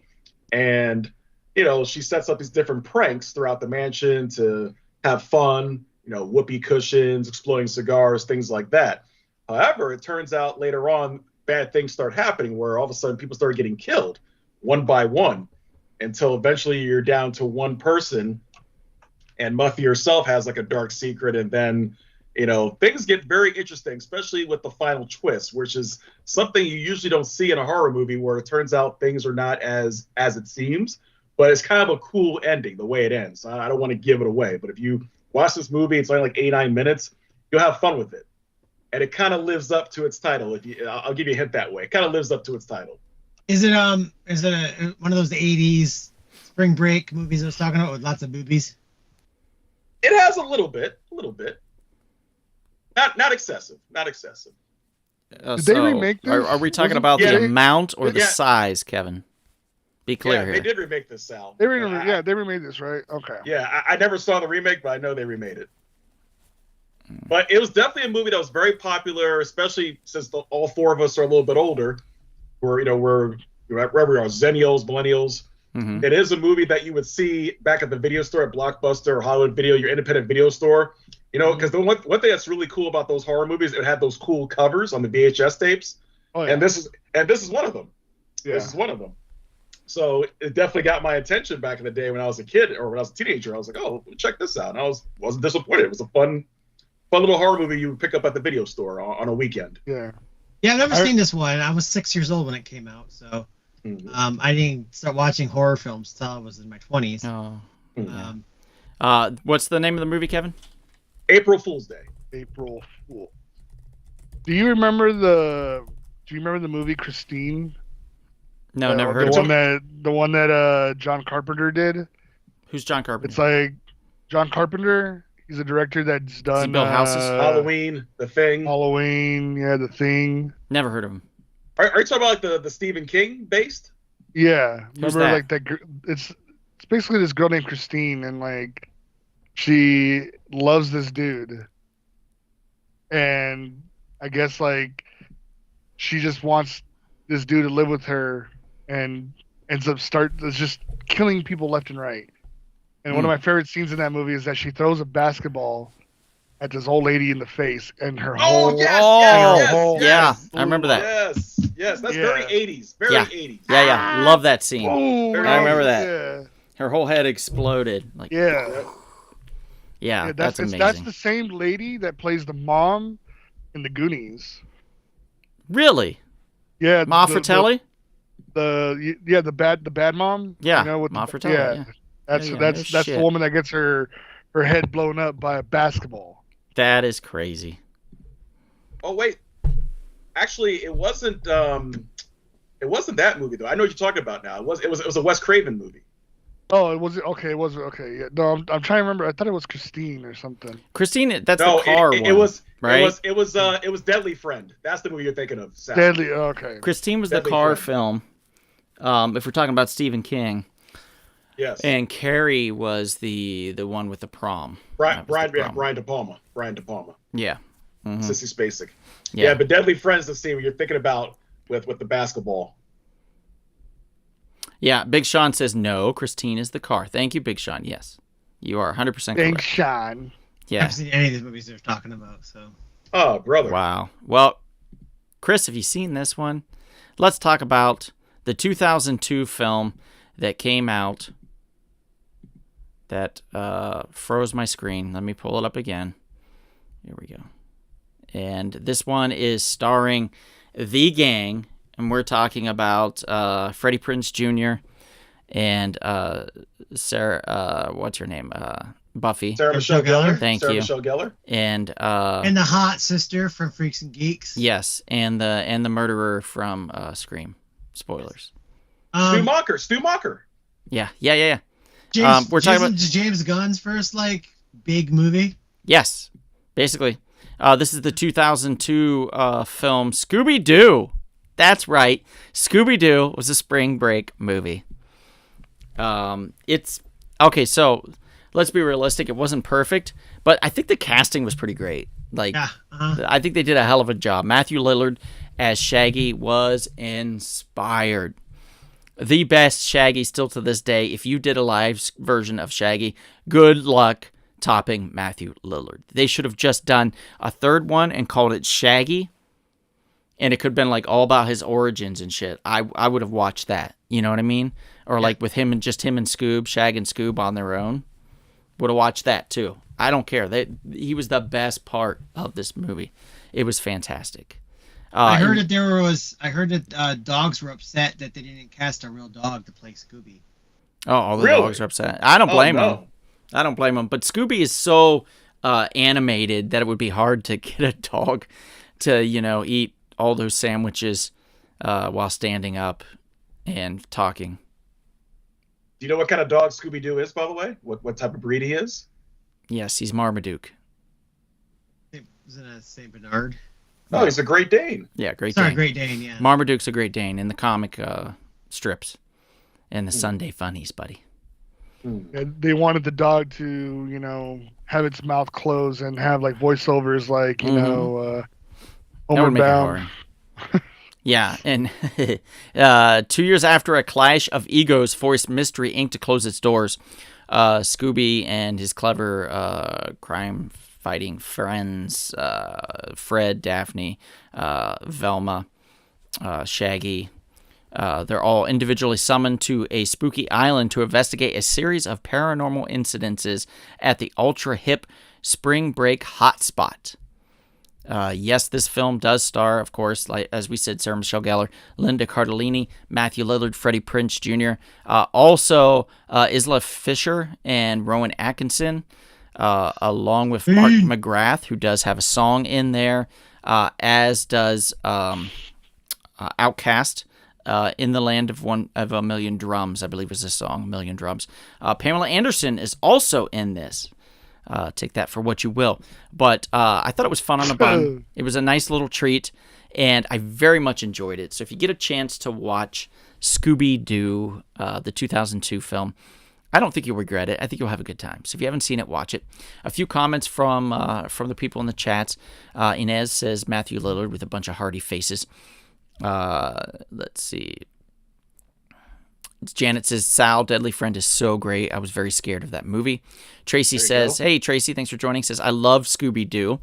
S1: And, she sets up these different pranks throughout the mansion to have fun, whoopee cushions, exploding cigars, things like that. However, it turns out later on, bad things start happening where all of a sudden people start getting killed one by one until eventually you're down to one person, and Muffy herself has like a dark secret, and then things get very interesting, especially with the final twist, which is something you usually don't see in a horror movie, where it turns out things are not as it seems, but it's kind of a cool ending the way it ends. I don't want to give it away, but if you watch this movie, it's only like 8-9 minutes, you'll have fun with it, and it kind of lives up to its title. I'll give you a hint that way, it kind of lives up to its title.
S4: Is it one of those 80s spring break movies I was talking about with lots of boobies?
S1: It has a little bit. Not excessive.
S2: Did they remake this?
S3: Are we talking about the amount or the size, Kevin? Be clear here.
S1: They did remake this, Sal.
S2: They remade this, right? Okay.
S1: Yeah, I never saw the remake, but I know they remade it. But it was definitely a movie that was very popular, especially since all four of us are a little bit older. We're wherever we are, Zennials, Millennials. Mm-hmm. It is a movie that you would see back at the video store at Blockbuster or Hollywood Video, your independent video store. Because the one thing that's really cool about those horror movies, it had those cool covers on the VHS tapes. Oh, yeah. And this is one of them. Yeah. This is one of them. So it definitely got my attention back in the day when I was a kid or when I was a teenager. I was like, oh, check this out. And I wasn't disappointed. It was a fun little horror movie you would pick up at the video store on a weekend.
S2: Yeah.
S4: Yeah, I've never seen this one. I was 6 years old when it came out, so I didn't start watching horror films till I was in my 20s.
S3: Oh. What's the name of the movie, Kevin?
S1: April Fool's Day.
S2: April Fool. Do you remember the movie Christine?
S3: No, never heard of
S2: it. The one that John Carpenter did.
S3: Who's John Carpenter?
S2: It's like John Carpenter. He's a director that's done.
S3: Does he build houses?
S1: Halloween, The Thing.
S2: The Thing.
S3: Never heard of him.
S1: Are you talking about like the Stephen King based?
S2: Yeah.
S3: Who's
S2: Remember
S3: that?
S2: like that? It's basically this girl named Christine, and like she loves this dude, and I guess like she just wants this dude to live with her, and ends up just killing people left and right. And one of my favorite scenes in that movie is that she throws a basketball at this old lady in the face, and her whole...
S3: Yes. I remember that.
S1: Yes, that's very 80s. Very 80s.
S3: Yeah. Love that scene.
S2: Oh,
S3: I remember that.
S2: Yeah.
S3: Her whole head exploded. Like, yeah, that's amazing.
S2: That's the same lady that plays the mom in the Goonies.
S3: Really?
S2: Yeah.
S3: Ma Fratelli?
S2: The bad mom.
S3: Yeah, Ma Fratelli. Yeah.
S2: That's the woman that gets her head blown up by a basketball.
S3: That is crazy.
S1: Oh wait, actually, it wasn't that movie though. I know what you're talking about now. It was a Wes Craven movie.
S2: Oh, it was okay. It was okay. Yeah. No, I'm trying to remember. I thought it was Christine or something.
S3: Christine, that's the car one. It was right.
S1: It was Deadly Friend. That's the movie you're thinking of. Sam.
S2: Deadly. Okay.
S3: Christine was the car film. If we're talking about Stephen King.
S1: Yes.
S3: And Carrie was the one with the prom.
S1: Brian De Palma.
S3: Yeah. Mm-hmm.
S1: Sissy Spacek. Yeah, but Deadly Friends, the scene where you're thinking about with the basketball.
S3: Yeah, Big Sean says no. Christine is the car. Thank you, Big Sean. Yes, you are 100% correct.
S2: Big Sean.
S3: Yeah.
S4: I haven't seen any of these movies they're talking about. So.
S1: Oh, brother.
S3: Wow. Well, Chris, have you seen this one? Let's talk about the 2002 film that came out that froze my screen. Let me pull it up again. Here we go. And this one is starring The Gang, and we're talking about Freddie Prinze Jr. and Sarah, what's her name? Buffy.
S1: Sarah Michelle Gellar.
S3: Thank
S1: Sarah
S3: you.
S1: Michelle Gellar.
S3: And
S4: the hot sister from Freaks and Geeks.
S3: Yes, and the murderer from Scream. Spoilers.
S1: Stu Macher.
S3: Yeah.
S4: James,
S3: we're talking about
S4: James Gunn's first big movie.
S3: Yes, basically. This is the 2002 film Scooby-Doo. That's right. Scooby-Doo was a spring break movie. It's okay. So let's be realistic. It wasn't perfect, but I think the casting was pretty great. I think they did a hell of a job. Matthew Lillard as Shaggy was inspired. The best Shaggy still to this day. If you did a live version of Shaggy, good luck topping Matthew Lillard. They should have just done a third one and called it Shaggy, and it could have been like all about his origins and shit. I would have watched that. You know what I mean? Or like with him and Scoob, Shag and Scoob on their own. Would have watched that too. I don't care. He was the best part of this movie. It was fantastic.
S4: I heard that dogs were upset that they didn't cast a real dog to play Scooby.
S3: Oh, all the
S1: Really?
S3: dogs are upset. I don't blame them. I don't blame them. But Scooby is so animated that it would be hard to get a dog to, eat all those sandwiches while standing up and talking.
S1: Do you know what kind of dog Scooby-Doo is, by the way? What type of breed he is?
S3: Yes, he's Marmaduke.
S4: Isn't that Saint Bernard?
S1: No, he's a Great Dane.
S3: Yeah, Great
S4: Sorry,
S3: Dane.
S4: Great Dane, yeah.
S3: Marmaduke's a Great Dane in the comic strips and the Sunday funnies, buddy.
S2: And they wanted the dog to, have its mouth closed and have like voiceovers, like
S3: That would
S2: Homeward
S3: make it
S2: Bound.
S3: hard. Yeah, and 2 years after a clash of egos forced Mystery Inc. to close its doors, Scooby and his clever crime-fighting friends, Fred, Daphne, Velma, Shaggy, they're all individually summoned to a spooky island to investigate a series of paranormal incidences at the ultra-hip spring break hotspot. Yes, this film does star, of course, like as we said, Sarah Michelle Gellar, Linda Cardellini, Matthew Lillard, Freddie Prinze Jr., also Isla Fisher and Rowan Atkinson, along with Mark McGrath, who does have a song in there, as does Outcast. In the Land of a Million Drums, I believe is the song, Million Drums. Pamela Anderson is also in this. Take that for what you will. But I thought it was fun on the bun. It was a nice little treat, and I very much enjoyed it. So if you get a chance to watch Scooby-Doo, the 2002 film, I don't think you'll regret it. I think you'll have a good time. So if you haven't seen it, watch it. A few comments from the people in the chats. Inez says Matthew Lillard with a bunch of hearty faces. Let's see. Janet says, Sal, Deadly Friend is so great. I was very scared of that movie. Tracy says, hey, Tracy, thanks for joining. Says, I love Scooby-Doo.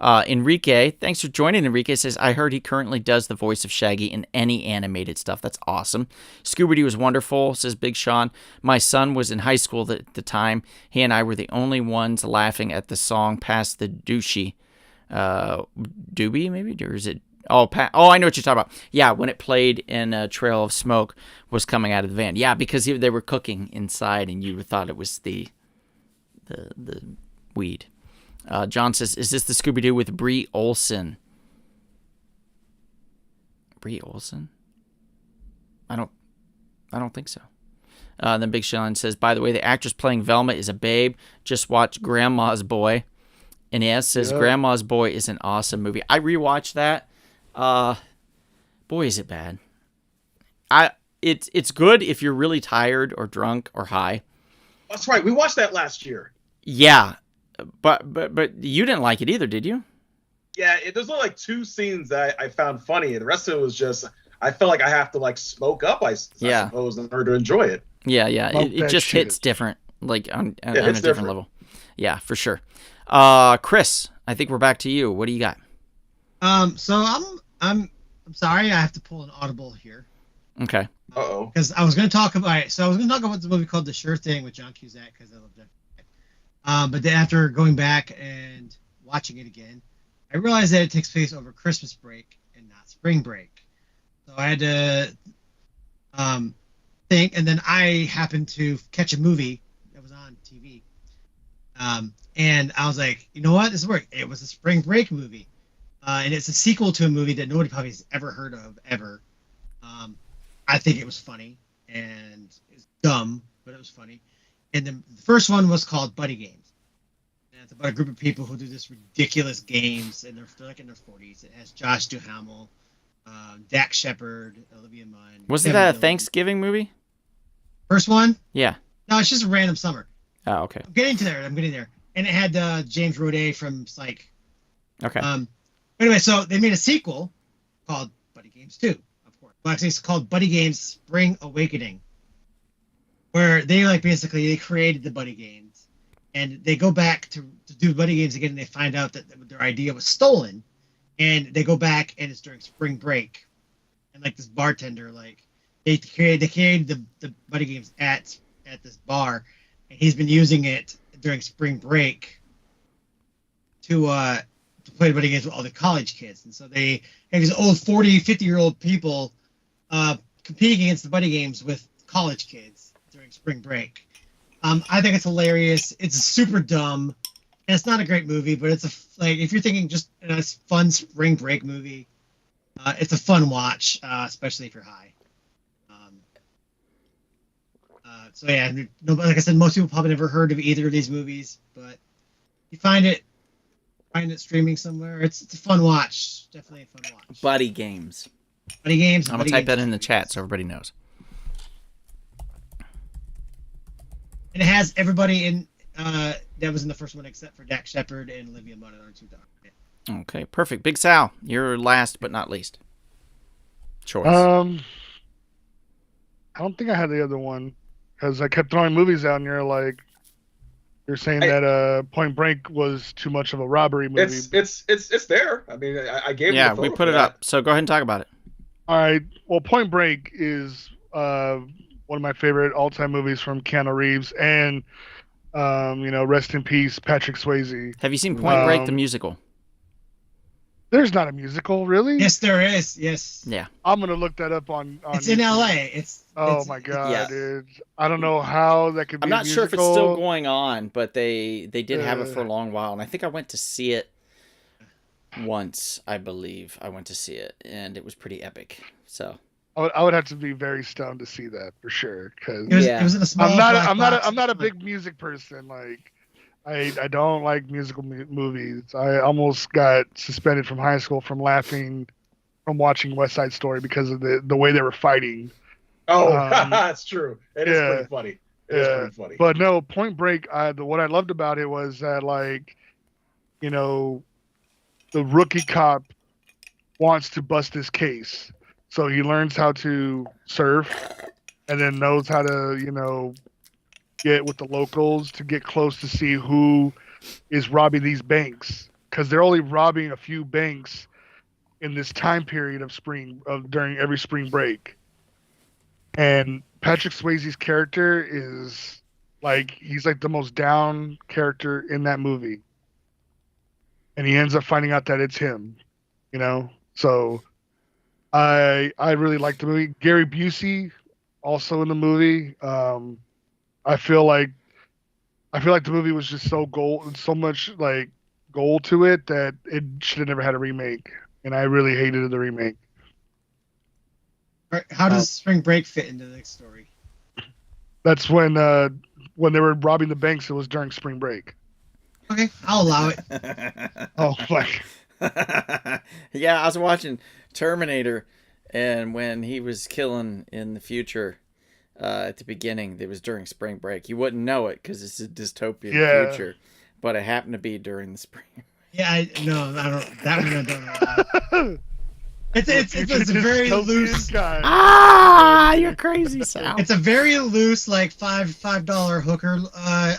S3: Enrique, thanks for joining. Enrique says, I heard he currently does the voice of Shaggy in any animated stuff. That's awesome. Scooby-Doo is wonderful, says Big Sean. My son was in high school at the time. He and I were the only ones laughing at the song Past the Douchey. Doobie, maybe? Or is it? I know what you're talking about. Yeah, when it played in a Trail of Smoke was coming out of the van. Yeah, because they were cooking inside, and you thought it was the weed. John says, "Is this the Scooby-Doo with Brie Olson?" Brie Olson? I don't think so. Then Big Sean says, "By the way, the actress playing Velma is a babe. Just watch Grandma's Boy." And yes, says Grandma's Boy is an awesome movie. I rewatched that. Boy, is it bad. It's good if you're really tired or drunk or high.
S1: That's right. We watched that last year.
S3: Yeah, but you didn't like it either, did you?
S1: Yeah, there's only like two scenes that I found funny, and the rest of it was just I felt like I have to like smoke up, I suppose, in order to enjoy it.
S3: Yeah. It just hits different, like on a different level. Yeah, for sure. Chris, I think we're back to you. What do you got?
S4: So I'm sorry, I have to pull an audible here.
S3: Okay.
S1: Uh-oh.
S4: Because I was going to talk about the movie called The Sure Thing with John Cusack because I love that. But then after going back and watching it again, I realized that it takes place over Christmas break and not spring break. So I had to think, and then I happened to catch a movie that was on TV. And I was like, you know what? This worked. It was a spring break movie. And it's a sequel to a movie that nobody probably has ever heard of, ever. I think it was funny, and it's dumb, but it was funny. And the first one was called Buddy Games. And it's about a group of people who do this ridiculous games, and they're like in their 40s. It has Josh Duhamel, Dax Shepard, Olivia Munn.
S3: Wasn't that a Thanksgiving movie? First
S4: one?
S3: Yeah.
S4: No, it's just a random summer.
S3: Oh, okay.
S4: I'm getting there. And it had James Roday from Psych.
S3: Okay.
S4: Anyway, so they made a sequel called Buddy Games 2, of course. Well, actually, it's called Buddy Games Spring Awakening, where they basically created the Buddy Games, and they go back to do buddy games again, and they find out that their idea was stolen, and they go back, and it's during spring break, and like this bartender, like they created the buddy games at this bar, and he's been using it during spring break to play buddy games with all the college kids, and so they have these old 40, 50-year-old people competing against the buddy games with college kids during spring break. I think it's hilarious. It's super dumb, and it's not a great movie, but it's like if you're thinking just a fun spring break movie, it's a fun watch, especially if you're high. So yeah, like I said, most people probably never heard of either of these movies, but you find it streaming somewhere. It's a fun watch, definitely a fun watch.
S3: Buddy games.
S4: Buddy games.
S3: I'm gonna type that in the chat so everybody knows.
S4: And it has everybody in that was in the first one except for Dak Shepard and Olivia Munn on two dogs.
S3: Okay, perfect. Big Sal, you're last but not least. Choice.
S2: I don't think I had the other one because I kept throwing movies out, and you're saying that Point Break was too much of a robbery movie.
S1: It's there. I mean, I gave.
S3: Yeah,
S1: the
S3: we put it up. So go ahead and talk about it.
S2: All right. Well, Point Break is one of my favorite all-time movies from Keanu Reeves, and rest in peace, Patrick Swayze.
S3: Have you seen Point Break the musical?
S2: There's not a musical, really?
S4: Yes, there is. Yes.
S3: Yeah.
S2: I'm gonna look that up on
S4: It's
S2: YouTube.
S4: in LA.
S2: Oh my god,
S3: yeah.
S2: dude! I don't know how that could be.
S3: I'm not
S2: a
S3: sure if it's
S2: musical.
S3: still going on, but they did have it for a long while, and I think I went to see it once. I believe I went to see it, and it was pretty epic. So
S2: I would have to be very stoned to see that for sure. Because
S3: Yeah.
S4: It was in a small.
S2: I'm not a big music person. Like I don't like musical movies. I almost got suspended from high school from laughing from watching West Side Story because of the way they were fighting.
S1: Oh, that's true. It is pretty funny. It is pretty funny.
S2: But no, Point Break. What I loved about it was that the rookie cop wants to bust his case, so he learns how to surf, and then knows how to get with the locals to get close to see who is robbing these banks, because they're only robbing a few banks in this time period during every spring break. And Patrick Swayze's character is he's the most down character in that movie, and he ends up finding out that it's him, So I really like the movie. Gary Busey also in the movie. I feel like the movie was just so much gold to it that it should have never had a remake, and I really hated the remake.
S4: How does Spring Break fit into the story?
S2: That's when they were robbing the banks. It was during spring break.
S4: Okay, I'll allow it.
S2: Oh my!
S3: Yeah, I was watching Terminator, and when he was killing in the future. At the beginning, it was during spring break. You wouldn't know it because it's a dystopian future, but it happened to be during the spring.
S4: Yeah, I don't. That one I don't know. It's a very loose
S3: guy. You're crazy, Sal.
S4: It's a very loose $5 hooker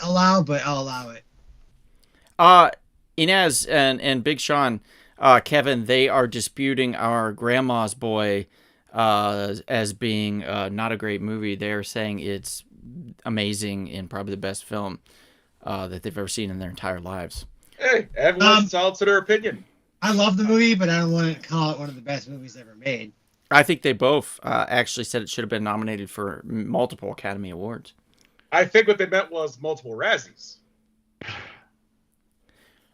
S4: allow, but I'll allow it.
S3: Inez and Big Sean, Kevin, they are disputing our Grandma's Boy. As being not a great movie. They're saying it's amazing and probably the best film that they've ever seen in their entire lives.
S1: Hey, everyone's entitled to their opinion.
S4: I love the movie, but I don't want to call it one of the best movies ever made.
S3: I think they both actually said it should have been nominated for multiple Academy Awards.
S1: I think what they meant was multiple Razzies.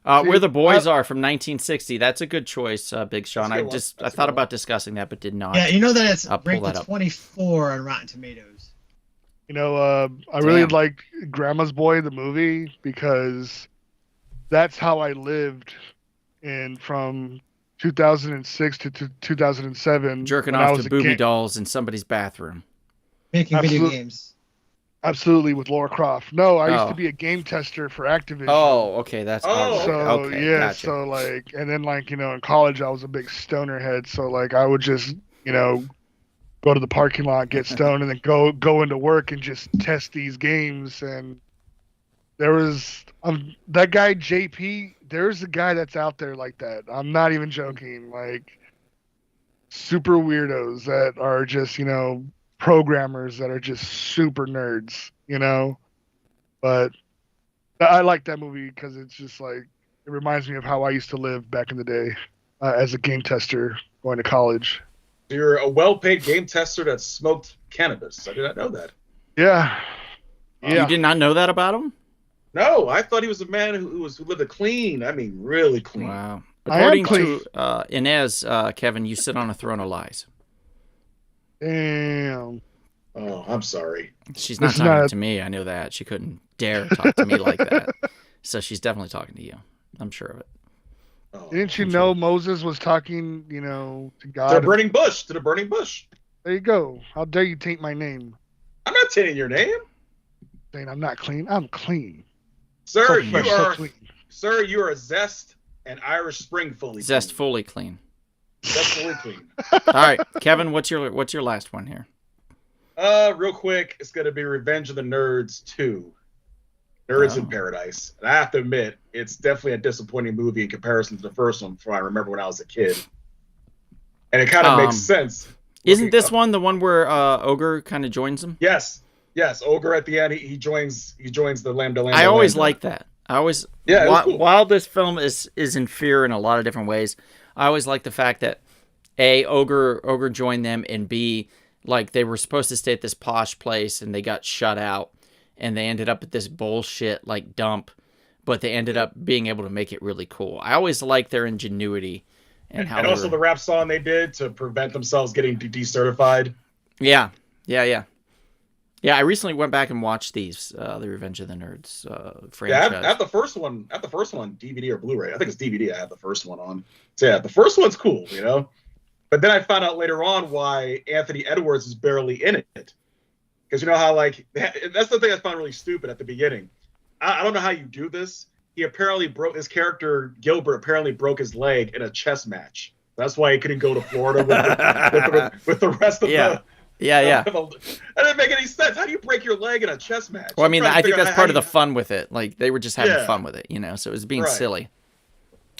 S3: Where the Boys Are from 1960. That's a good choice, Big Sean. I thought about discussing that, but did not.
S4: Yeah, that it's ranked at 24 on Rotten Tomatoes.
S2: I really liked Grandma's Boy, the movie, because that's how I lived from 2006 to 2007.
S3: Jerking off to booby dolls in somebody's bathroom.
S4: Making video games.
S2: Absolutely, with Laura Croft. No, I used to be a game tester for Activision.
S3: Oh, okay, that's
S2: okay. Yeah,
S3: gotcha.
S2: So and then in college I was a big stoner head, so I would just go to the parking lot, get stoned, and then go into work and just test these games. And There was that guy JP. There's a guy that's out there like that. I'm not even joking. Like super weirdos that are just programmers that are just super nerds. But I like that movie because it's just like it reminds me of how I used to live back in the day as a game tester going to college.
S1: You're a well-paid game tester that smoked cannabis. I did not know that.
S2: Yeah.
S3: You did not know that about him?
S1: No, I thought he was a man who lived a clean. I mean, really clean.
S3: Wow.
S2: I am
S3: According to Inez, Kevin, you sit on a throne of lies.
S2: Damn.
S1: Oh, I'm sorry.
S3: She's not talking to me. I know that. She couldn't dare talk to me like that. So she's definitely talking to you. I'm sure of it.
S1: Oh,
S2: Didn't you know Moses was talking, to God?
S1: To the burning bush. To the burning bush.
S2: There you go. How dare you taint my name?
S1: I'm not tainting your name.
S2: Saying I'm not clean. I'm clean.
S1: Sir,
S2: So
S1: you
S2: fresh, so
S1: are
S2: clean.
S1: Sir, you are Zest and Irish Spring fully
S3: Zest
S1: clean.
S3: fully clean.
S1: Zest fully clean.
S3: All right, Kevin, what's your last one here?
S1: Real quick, it's gonna be Revenge of the Nerds 2. Nerds in Paradise. And I have to admit, it's definitely a disappointing movie in comparison to the first one from I remember when I was a kid. And it kind of makes sense.
S3: Isn't this one the one where Ogre kind of joins him?
S1: Yes. Ogre at the end, he joins the Lambda.
S3: I always like that. Cool. While this film is inferior in a lot of different ways, I always like the fact that A, Ogre joined them, and B, like they were supposed to stay at this posh place and they got shut out and they ended up at this bullshit like dump, but they ended up being able to make it really cool. I always like their ingenuity and how
S1: also the rap song they did to prevent themselves getting decertified.
S3: Yeah. I recently went back and watched these, the Revenge of the Nerds franchise.
S1: Yeah, I have the first one DVD or Blu-ray. I think it's DVD. I have the first one on. So yeah, the first one's cool, But then I found out later on why Anthony Edwards is barely in it. Because you know how, like, that's the thing I found really stupid at the beginning. I don't know how you do this. His character, Gilbert, apparently broke his leg in a chess match. That's why he couldn't go to Florida with the rest of the...
S3: Yeah.
S1: That didn't make any sense. How do you break your leg in a chess match?
S3: Well, I mean, I think that's part of the fun with it. Like, they were just having fun with it, So it was being silly,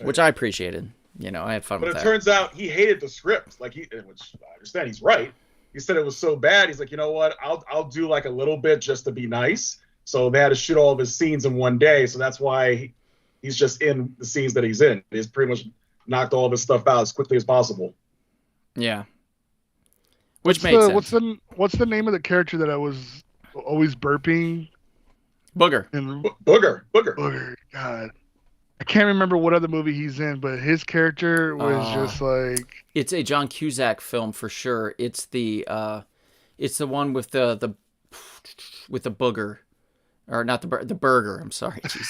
S3: which I appreciated. I had fun with that.
S1: But it turns out he hated the script. Which I understand, he's right. He said it was so bad. He's like, you know what? I'll do like a little bit just to be nice. So they had to shoot all of his scenes in one day. So that's why he's just in the scenes that he's in. He's pretty much knocked all of his stuff out as quickly as possible.
S3: Yeah. Which makes sense.
S2: What's the name of the character that I was always burping?
S1: Booger.
S2: Booger. God. I can't remember what other movie he's in, but his character was just like...
S3: It's a John Cusack film for sure. It's the one with the booger, or not the burger. I'm sorry, Jesus.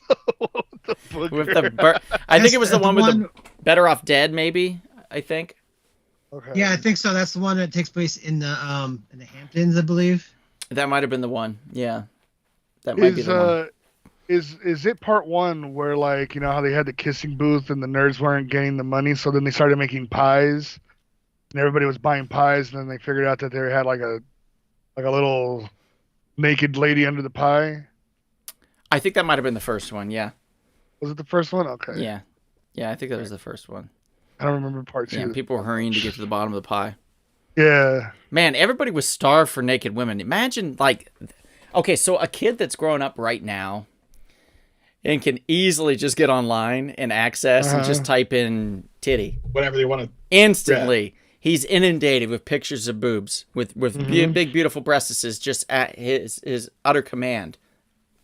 S2: The booger.
S3: With the I think it was the one with the Better Off Dead, maybe. I think.
S4: Okay. Yeah, I think so. That's the one that takes place in the Hamptons, I believe.
S3: That might have been the one. Yeah, that might be the one.
S2: Is it part one where, like, how they had the kissing booth and the nerds weren't getting the money, so then they started making pies, and everybody was buying pies, and then they figured out that they had like a little naked lady under the pie?
S3: I think that might have been the first one. Yeah.
S2: Was it the first one? Okay.
S3: Yeah, I think that was the first one.
S2: I don't remember part two.
S3: Yeah, people were hurrying to get to the bottom of the pie.
S2: Yeah.
S3: Man, everybody was starved for naked women. Imagine, like, okay, so a kid that's growing up right now and can easily just get online and access and just type in titty.
S1: Whatever they want to.
S3: Instantly, he's inundated with pictures of boobs with big, beautiful breasts just at his utter command.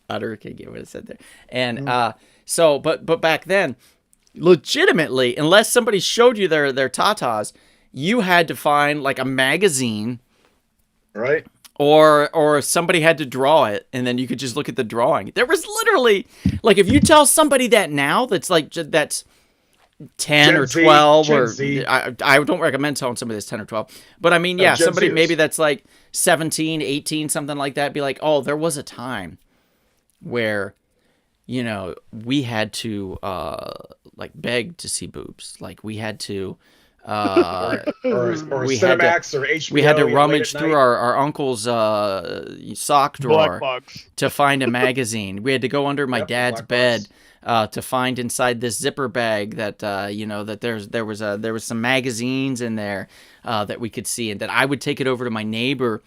S3: Utter, I can't get what it said there. And but back then, legitimately, unless somebody showed you their tatas, you had to find like a magazine,
S1: right?
S3: Or somebody had to draw it, and then you could just look at the drawing. There was literally, like, if you tell somebody that now, that's 10
S1: Gen
S3: or
S1: Z,
S3: 12,
S1: Gen
S3: or
S1: Z.
S3: I don't recommend telling somebody that's 10 or 12. But I mean, yeah,
S1: Gen
S3: somebody
S1: Zers.
S3: maybe that's like 17, 18, something like that, be like, oh, there was a time where, we had to like beg to see boobs. Like, we had to
S1: or
S3: we had
S1: Cinemax or HBO.
S3: We had to
S1: late
S3: rummage
S1: at
S3: through
S1: night.
S3: our uncle's sock drawer
S2: Black box.
S3: to find a magazine. We had to go under my
S1: Yep, the
S3: dad's
S1: black
S3: bed
S1: box.
S3: to find inside this zipper bag that that there was some magazines in there that we could see, and that I would take it over to my neighbor,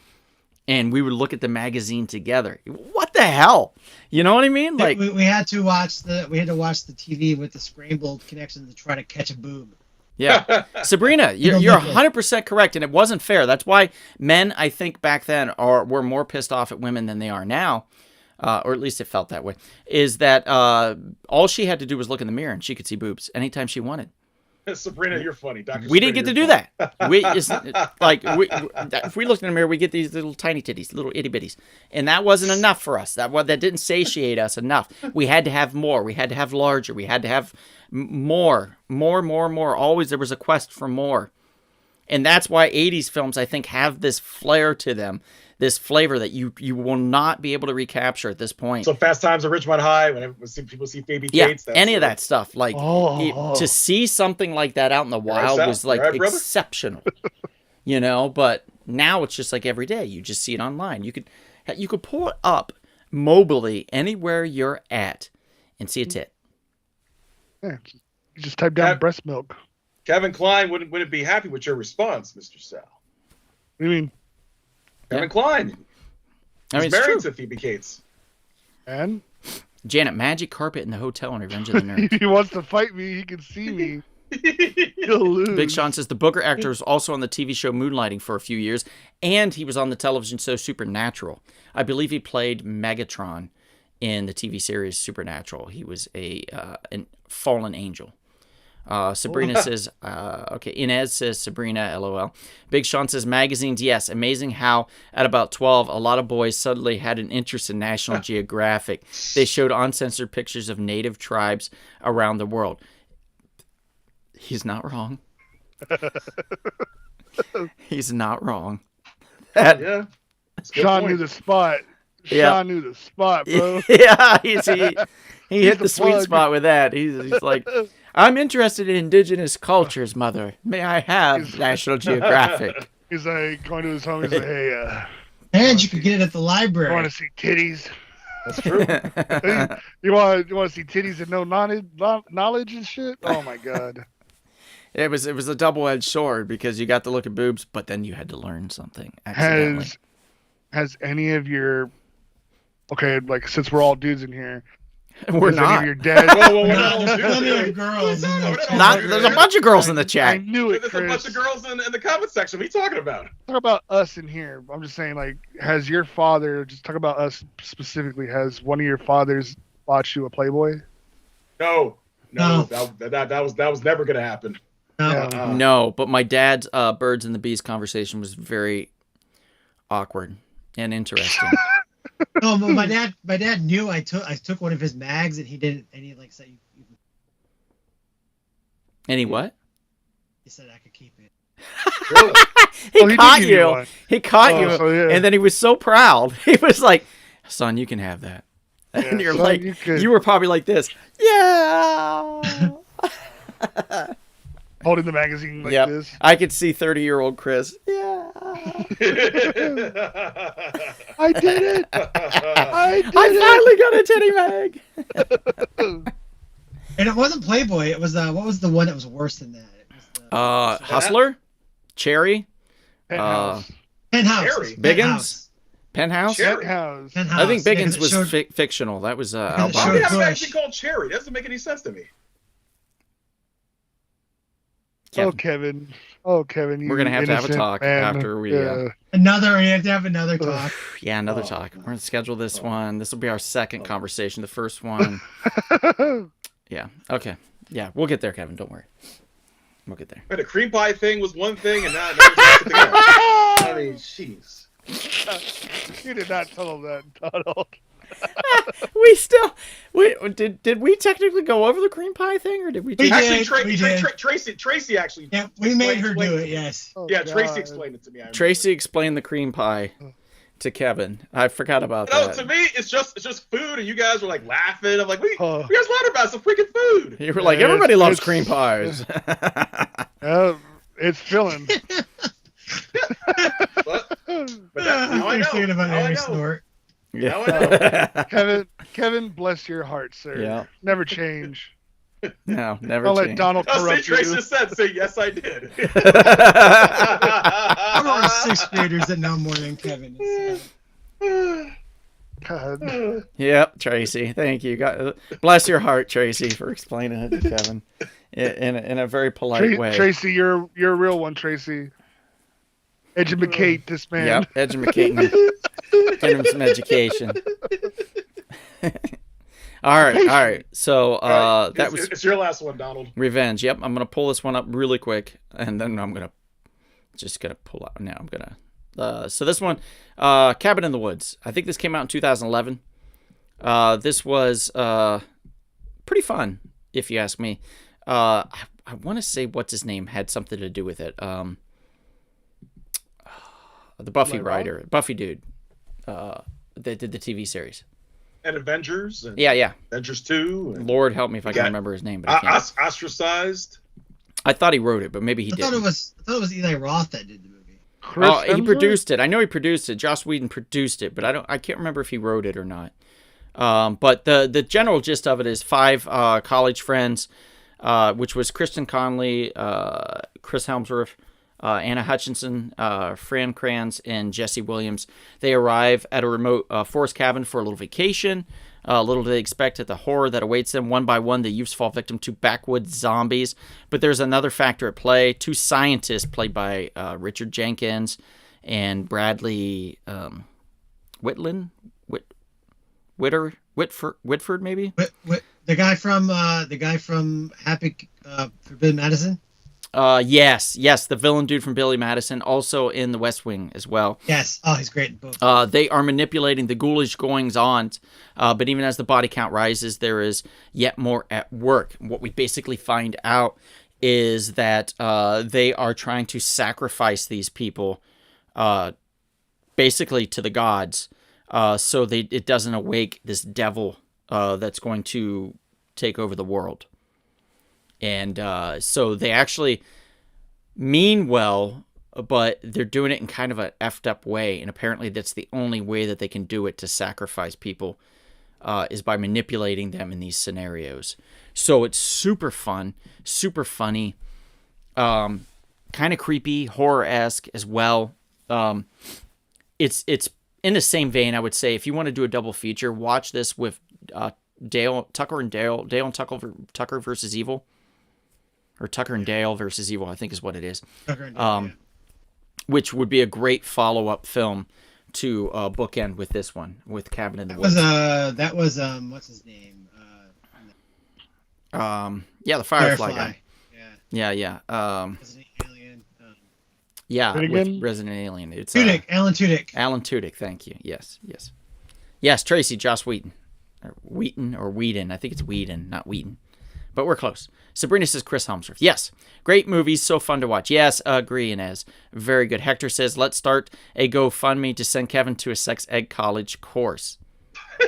S3: and we would look at the magazine together. What the hell? You know what I mean? Like
S4: we had to watch the TV with the scrambled connection to try to catch a boob.
S3: yeah, Sabrina, you're 100% correct, and it wasn't fair. That's why men, I think, back then were more pissed off at women than they are now, or at least it felt that way. Is that all she had to do was look in the mirror and she could see boobs anytime she wanted.
S1: Sabrina, you're funny. Dr.
S3: We didn't
S1: Sabrina,
S3: get to do
S1: you're
S3: that. If we looked in the mirror, we get these little tiny titties, little itty bitties, and that wasn't enough for us. That didn't satiate us enough. We had to have more. We had to have larger. We had to have more. Always there was a quest for more, and that's why '80s films, I think, have this flair to them, this flavor that you will not be able to recapture at this point.
S1: So Fast Times at Ridgemont High, when people see Phoebe
S3: Yeah,
S1: Cates,
S3: any of that stuff. Like to see something like that out in the wild was like exceptional, But now it's just like every day. You just see it online. You could pull it up mobily anywhere you're at and see a tit.
S2: Yeah, you just type down breast milk.
S1: Kevin Kline wouldn't be happy with your response, Mr. Sal.
S2: What do you mean?
S1: Kevin Kline. He's
S3: it's
S1: married
S3: true.
S1: to Phoebe Cates.
S2: And
S3: Janet, magic carpet in the hotel in Revenge of the Nerds.
S2: he wants to fight me. He can see me. He'll lose.
S3: Big Sean says the Booker actor was also on the TV show Moonlighting for a few years, and he was on the television show Supernatural. I believe he played Megatron in the TV series Supernatural. He was an fallen angel. Sabrina says, okay, Inez says, Sabrina, LOL. Big Sean says, magazines, yes. Amazing how at about 12, a lot of boys suddenly had an interest in National Geographic. They showed uncensored pictures of native tribes around the world. He's not wrong. He's not wrong.
S1: Yeah.
S2: Sean knew the spot. Sean knew the spot, bro.
S3: Yeah, he hit the sweet
S2: plug.
S3: spot with that. He's like, I'm interested in indigenous cultures, mother. May I have National Geographic?
S2: He's like going to his home. He's like, hey,
S4: And you could get it at the
S2: you
S4: library.
S2: want to see titties?
S1: That's true.
S2: You want to see titties and no knowledge and shit? Oh my god.
S3: It was a double-edged sword because you got to look at boobs, but then you had to learn something accidentally.
S2: Has any of your like since we're all dudes in here,
S3: We're
S2: has any
S3: not.
S2: of your dads?
S1: Whoa,
S4: No,
S1: no,
S4: there's plenty of girls.
S3: There's a bunch of girls in the
S2: I
S3: chat.
S2: knew it,
S1: There's
S2: Chris.
S1: a bunch of girls in the comment section. What are you talking about?
S2: Talk about us in here. I'm just saying, like, has your father? Just talk about us specifically. Has one of your fathers bought you a Playboy?
S1: No.
S4: No.
S1: That was never gonna happen.
S4: No.
S3: No, but my dad's Birds and the Bees conversation was very awkward and interesting.
S4: No, but my dad knew I took one of his mags and he didn't, and he like said,
S3: Any what?
S4: he said I could keep it.
S1: Really?
S3: He
S2: did
S3: caught
S2: give you
S3: you.
S2: one.
S3: He caught you,
S2: so yeah.
S3: and then he was so proud. He was like, "Son, you can have that." And
S2: Yeah,
S3: you're
S2: son,
S3: like,
S2: you
S3: were probably like this. Yeah.
S2: Holding the magazine like
S3: Yep.
S2: this.
S3: I could see 30-year-old Chris. Yeah.
S2: I did it. I
S3: I finally got a titty mag.
S4: And it wasn't Playboy. It was what was the one that was worse than that? It was the
S3: Hustler, Cherry,
S2: Penthouse.
S4: Penthouse.
S1: Cherry.
S3: Biggins? Penthouse.
S1: Cherry.
S2: Penthouse.
S4: Penthouse.
S3: I think
S4: Yeah,
S3: Biggins
S4: 'cause it
S3: was
S4: showed-
S3: fictional. That was
S4: it
S1: Why would
S3: Albano.
S1: they
S4: showed-
S1: have a
S4: Bush.
S1: magazine called Cherry? That doesn't make any sense to me.
S3: Kevin.
S2: Oh, Kevin.
S3: We're gonna have to have a
S2: innocent
S3: talk
S2: man.
S3: after we.
S4: We have to have another talk.
S3: Yeah, another talk. We're gonna schedule this one. This will be our second conversation. The first one. Yeah. Okay. Yeah, we'll get there, Kevin. Don't worry. We'll get there.
S1: The cream pie thing was one thing, and now it's something else. I mean, jeez.
S2: You did not tell him that, Donald.
S3: Did we technically go over the cream pie thing, or did we?
S4: We
S1: Actually,
S4: did.
S1: Tracy actually.
S4: Yeah, we made her
S1: explained
S4: do
S1: it.
S4: it. Yes.
S2: Oh,
S1: Yeah, Tracy
S2: God.
S1: explained it to me. I remember.
S3: Tracy explained the cream pie to Kevin. I forgot about
S1: No,
S3: that.
S1: to me, it's just food, and you guys were like laughing. I'm like, we
S2: Oh.
S1: guys lied about some freaking food.
S3: You were like,
S2: Yeah,
S3: everybody loves
S2: it's-
S3: cream pies.
S2: It's filling.
S1: but now I know.
S4: Thinking about
S1: Now I
S4: every
S1: know.
S4: snort.
S1: Now I know.
S2: Kevin, bless your heart, sir.
S3: Yeah.
S2: Never change.
S3: No, never
S2: Don't let
S3: change.
S2: Donald
S1: Oh, see,
S2: corrupt
S1: Trace
S2: you.
S1: just said, say, yes, I did.
S4: I'm over sixth graders that know more than Kevin.
S2: God.
S3: Yep, Tracy. Thank you. Bless your heart, Tracy, for explaining it to Kevin in a very polite way.
S2: Tracy, you're a real one, Tracy. Educate this man.
S3: Yep, educating him. Get him some education. All right. So that was
S1: it's your last one, Donald.
S3: Revenge. Yep, I'm gonna pull this one up really quick, and then I'm gonna pull out. Now I'm gonna. So this one, Cabin in the Woods. I think this came out in 2011. This was pretty fun, if you ask me. I want to say what's his name had something to do with it. The Buffy writer, Buffy dude, that did the TV series.
S1: And Avengers. And
S3: Yeah.
S1: Avengers 2. And
S3: Lord help me if I can remember his name, but I can't.
S1: Ostracized.
S3: I thought he wrote it, but maybe he
S4: I thought
S3: didn't.
S4: it was Eli Roth that did the movie.
S3: He produced it. I know he produced it. Joss Whedon produced it, but I can't remember if he wrote it or not. But the general gist of it is 5 college friends, which was Kristen Connolly, Chris Helmsworth, Anna Hutchinson, Fran Kranz, and Jesse Williams. They arrive at a remote forest cabin for a little vacation. Little do they expect at the horror that awaits them. One by one, the youths fall victim to backwoods zombies. But there's another factor at play. 2 scientists, played by Richard Jenkins and Bradley Whitford, maybe?
S4: The guy from Happy Forbidden Madison.
S3: Yes, the villain dude from Billy Madison, also in The West Wing as well.
S4: Yes, oh, he's great in both.
S3: They are manipulating the ghoulish goings-on, but even as the body count rises, there is yet more at work. What we basically find out is that they are trying to sacrifice these people, basically to the gods, so it doesn't awake this devil that's going to take over the world. And so they actually mean well, but they're doing it in kind of an effed up way. And apparently that's the only way that they can do it to sacrifice people is by manipulating them in these scenarios. So it's super fun, super funny, kind of creepy, horror-esque as well. It's in the same vein, I would say, if you want to do a double feature, watch this with Dale and Tucker versus Evil. Or Tucker and Dale versus Evil, I think is what it is. Which would be a great follow-up film to bookend with this one, with Cabin in the Woods.
S4: That was what's his name?
S3: The Firefly guy. Yeah.
S4: Resident Alien.
S3: With Resident Alien. It's
S4: Alan Tudyk.
S3: Alan Tudyk, thank you. Yes, Tracy, Joss Whedon. Or Whedon. I think it's Whedon, not Whedon. But we're close. Sabrina says Chris Helmsworth. Yes. Great movies. So fun to watch. Yes. Agree, Inez. Very good. Hector says, let's start a GoFundMe to send Kevin to a sex ed college course.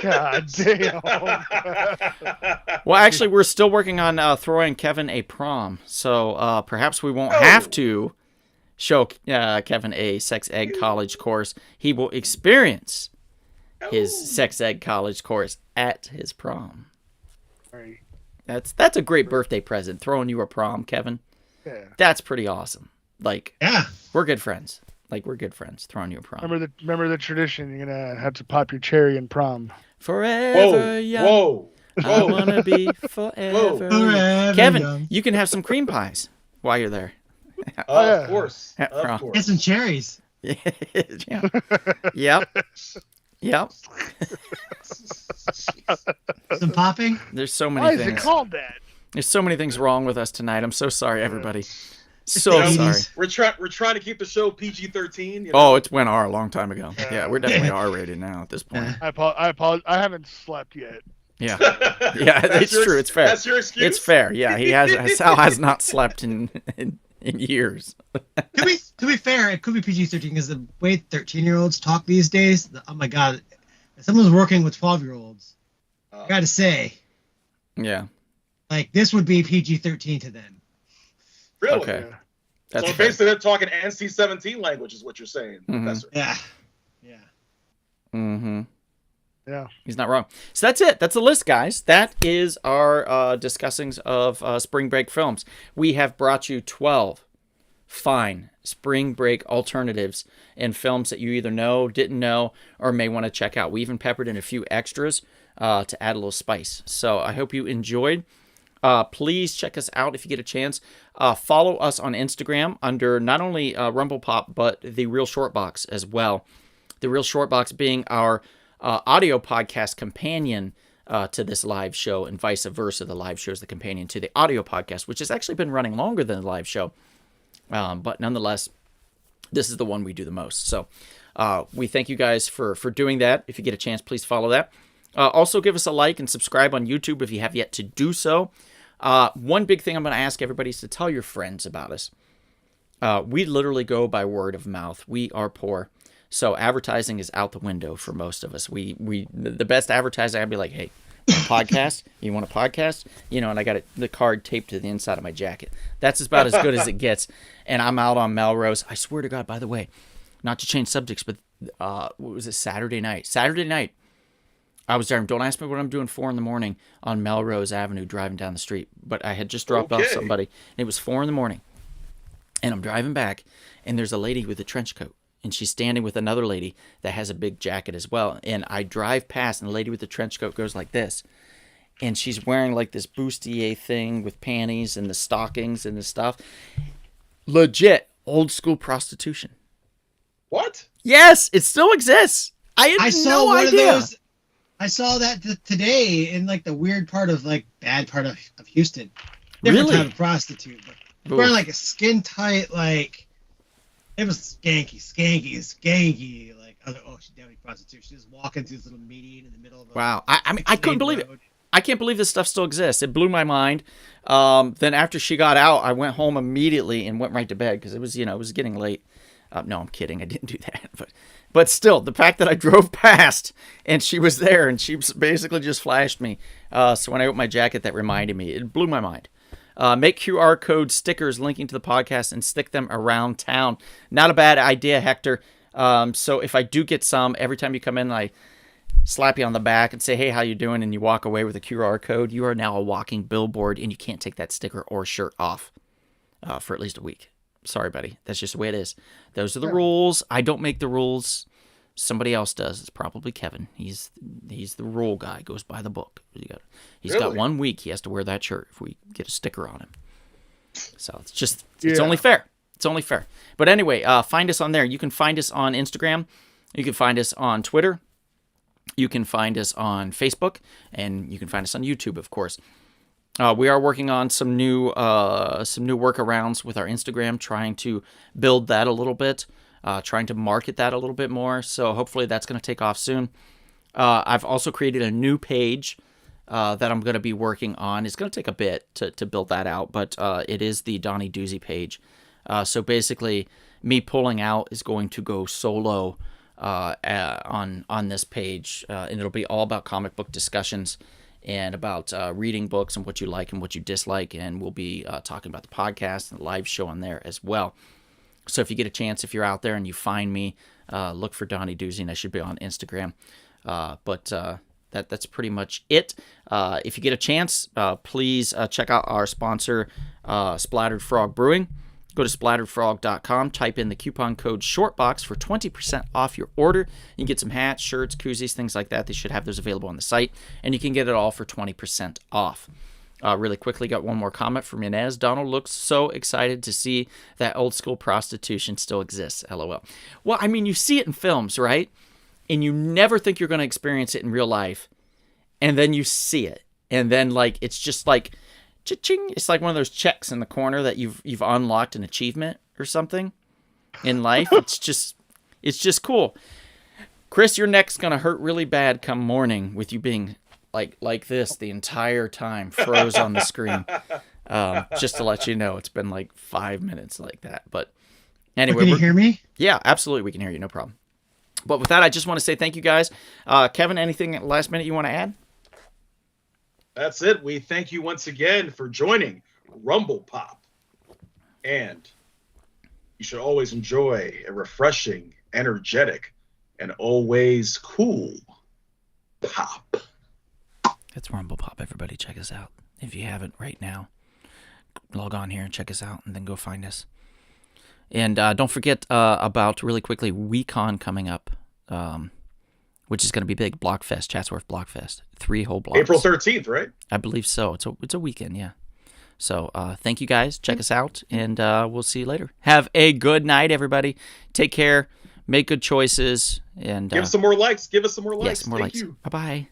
S2: God damn.
S3: Well, actually, we're still working on throwing Kevin a prom. So perhaps we won't have to show Kevin a sex ed college course. He will experience his sex ed college course at his prom.
S2: Right.
S3: That's a great birthday present, throwing you a prom, Kevin.
S2: Yeah.
S3: That's pretty awesome. Like,
S4: yeah,
S3: we're good friends. Throwing you a prom.
S2: Remember the tradition. You're gonna have to pop your cherry in prom.
S3: Forever young.
S1: Whoa.
S3: I wanna be forever young. Kevin,
S4: young.
S3: you can have some cream pies while you're there.
S1: Of course.
S3: At prom.
S1: Of course.
S4: Get some cherries.
S3: Yeah. Yep.
S4: Some popping.
S3: There's so many
S2: Why is
S3: things.
S2: it called that?
S3: There's so many things wrong with us tonight. I'm so sorry, everybody. So
S1: You know,
S3: sorry.
S1: We're trying to keep the show PG-13. You know?
S3: Oh, it went R a long time ago. Yeah, we're definitely R-rated now at this point.
S2: I apologize. I haven't slept yet.
S3: Yeah, yeah, it's true. It's fair.
S1: That's your excuse.
S3: It's fair. Yeah, Sal has not slept in years.
S4: To be fair, it could be PG-13 because the way 13-year-olds talk these days, oh my god, if someone's working with 12-year-olds, I gotta say,
S3: Yeah.
S4: like this would be PG-13 to them.
S1: Really?
S3: Okay. That's
S1: so
S3: fair.
S1: basically, they're talking NC-17 language, is what you're saying, Professor.
S4: Yeah.
S3: Mm-hmm.
S2: Yeah.
S3: He's not wrong. So that's it. That's the list, guys. That is our discussings of spring break films. We have brought you 12 fine spring break alternatives in films that you either know, didn't know, or may want to check out. We even peppered in a few extras to add a little spice. So I hope you enjoyed. Please check us out if you get a chance. Follow us on Instagram under not only Rumble Pop, but The Real Short Box as well. The Real Short Box being our audio podcast companion to this live show, and vice versa. The live show is the companion to the audio podcast, which has actually been running longer than the live show. But nonetheless, this is the one we do the most. So we thank you guys for doing that. If you get a chance, please follow that. Also, give us a like and subscribe on YouTube if you have yet to do so. One big thing I'm going to ask everybody is to tell your friends about us. We literally go by word of mouth. We are poor. So advertising is out the window for most of us. The best advertising, I'd be like, hey, podcast? You want a podcast? And I got the card taped to the inside of my jacket. That's about as good as it gets. And I'm out on Melrose. I swear to God, by the way, not to change subjects, but what was it, Saturday night? Saturday night, I was driving. Don't ask me what I'm doing 4 a.m. on Melrose Avenue driving down the street. But I had just dropped off somebody. And it was 4 a.m. And I'm driving back, and there's a lady with a trench coat. And she's standing with another lady that has a big jacket as well. And I drive past, and the lady with the trench coat goes like this. And she's wearing like this bustier thing with panties and the stockings and the stuff. Legit old school prostitution.
S1: What?
S3: Yes, it still exists. I
S4: saw
S3: no
S4: one
S3: idea.
S4: of those. I saw that today in like the weird part of bad part of Houston. Different
S3: Really?
S4: type of prostitute. But
S3: Oof.
S4: wearing like a skin tight it was skanky. Like, I was like, oh, she's definitely prostitute. She's just walking through this little median in the middle of a
S3: Wow. I mean, I couldn't believe it.
S4: road.
S3: I can't believe this stuff still exists. It blew my mind. Then after she got out, I went home immediately and went right to bed because it was, it was getting late. No, I'm kidding. I didn't do that. But still, the fact that I drove past and she was there and she basically just flashed me. So when I opened my jacket, that reminded me. It blew my mind. Make QR code stickers linking to the podcast and stick them around town. Not a bad idea, Hector. So if I do get some, every time you come in, I slap you on the back and say, hey, how you doing? And you walk away with a QR code. You are now a walking billboard, and you can't take that sticker or shirt off for at least a week. Sorry, buddy. That's just the way it is. Those are the rules. I don't make the rules. Somebody else does. It's probably Kevin. He's the rule guy. Goes by the book. He's got 1 week. He has to wear that shirt if we get a sticker on him. So it's only fair. It's only fair. But anyway, find us on there. You can find us on Instagram. You can find us on Twitter. You can find us on Facebook, and you can find us on YouTube, of course. We are working on some new workarounds with our Instagram, trying to build that a little bit. Trying to market that a little bit more. So hopefully that's going to take off soon. I've also created a new page that I'm going to be working on. It's going to take a bit to build that out, but it is the Donnie Doozy page. So basically, me pulling out is going to go solo on this page, and it'll be all about comic book discussions and about reading books and what you like and what you dislike, and we'll be talking about the podcast and the live show on there as well. So if you get a chance, if you're out there and you find me, look for Donnie Doozy, and I should be on Instagram. But that's pretty much it. If you get a chance, please check out our sponsor, Splattered Frog Brewing. Go to splatteredfrog.com, type in the coupon code SHORTBOX for 20% off your order. You can get some hats, shirts, koozies, things like that. They should have those available on the site, and you can get it all for 20% off. Really quickly, got one more comment from Inez. Donald looks so excited to see that old school prostitution still exists. LOL. Well, I mean, you see it in films, right? And you never think you're going to experience it in real life. And then you see it. And then, it's just like, cha-ching. It's like one of those checks in the corner that you've unlocked an achievement or something in life. It's just cool. Chris, your neck's going to hurt really bad come morning with you being like this the entire time, froze on the screen. Just to let you know, it's been 5 minutes like that. But anyway,
S4: can you hear me?
S3: Yeah, absolutely, we can hear you, no problem. But with that, I just want to say thank you guys. Kevin, anything at last minute you want to add?
S1: That's it. We thank you once again for joining Rumble Pop and you should always enjoy a refreshing, energetic, and always cool pop.
S3: That's Rumble Pop, everybody. Check us out. If you haven't right now, log on here and check us out, and then go find us. And don't forget about, really quickly, WeCon coming up, which is going to be big. Blockfest, Chatsworth Blockfest. 3 whole blocks.
S1: April 13th, right?
S3: I believe so. It's a weekend, yeah. So thank you, guys. Check us out, and we'll see you later. Have a good night, everybody. Take care. Make good choices. And
S1: give us some more likes. Give us some more likes.
S3: Yes, more
S1: Thank
S3: likes.
S1: you.
S3: Bye-bye.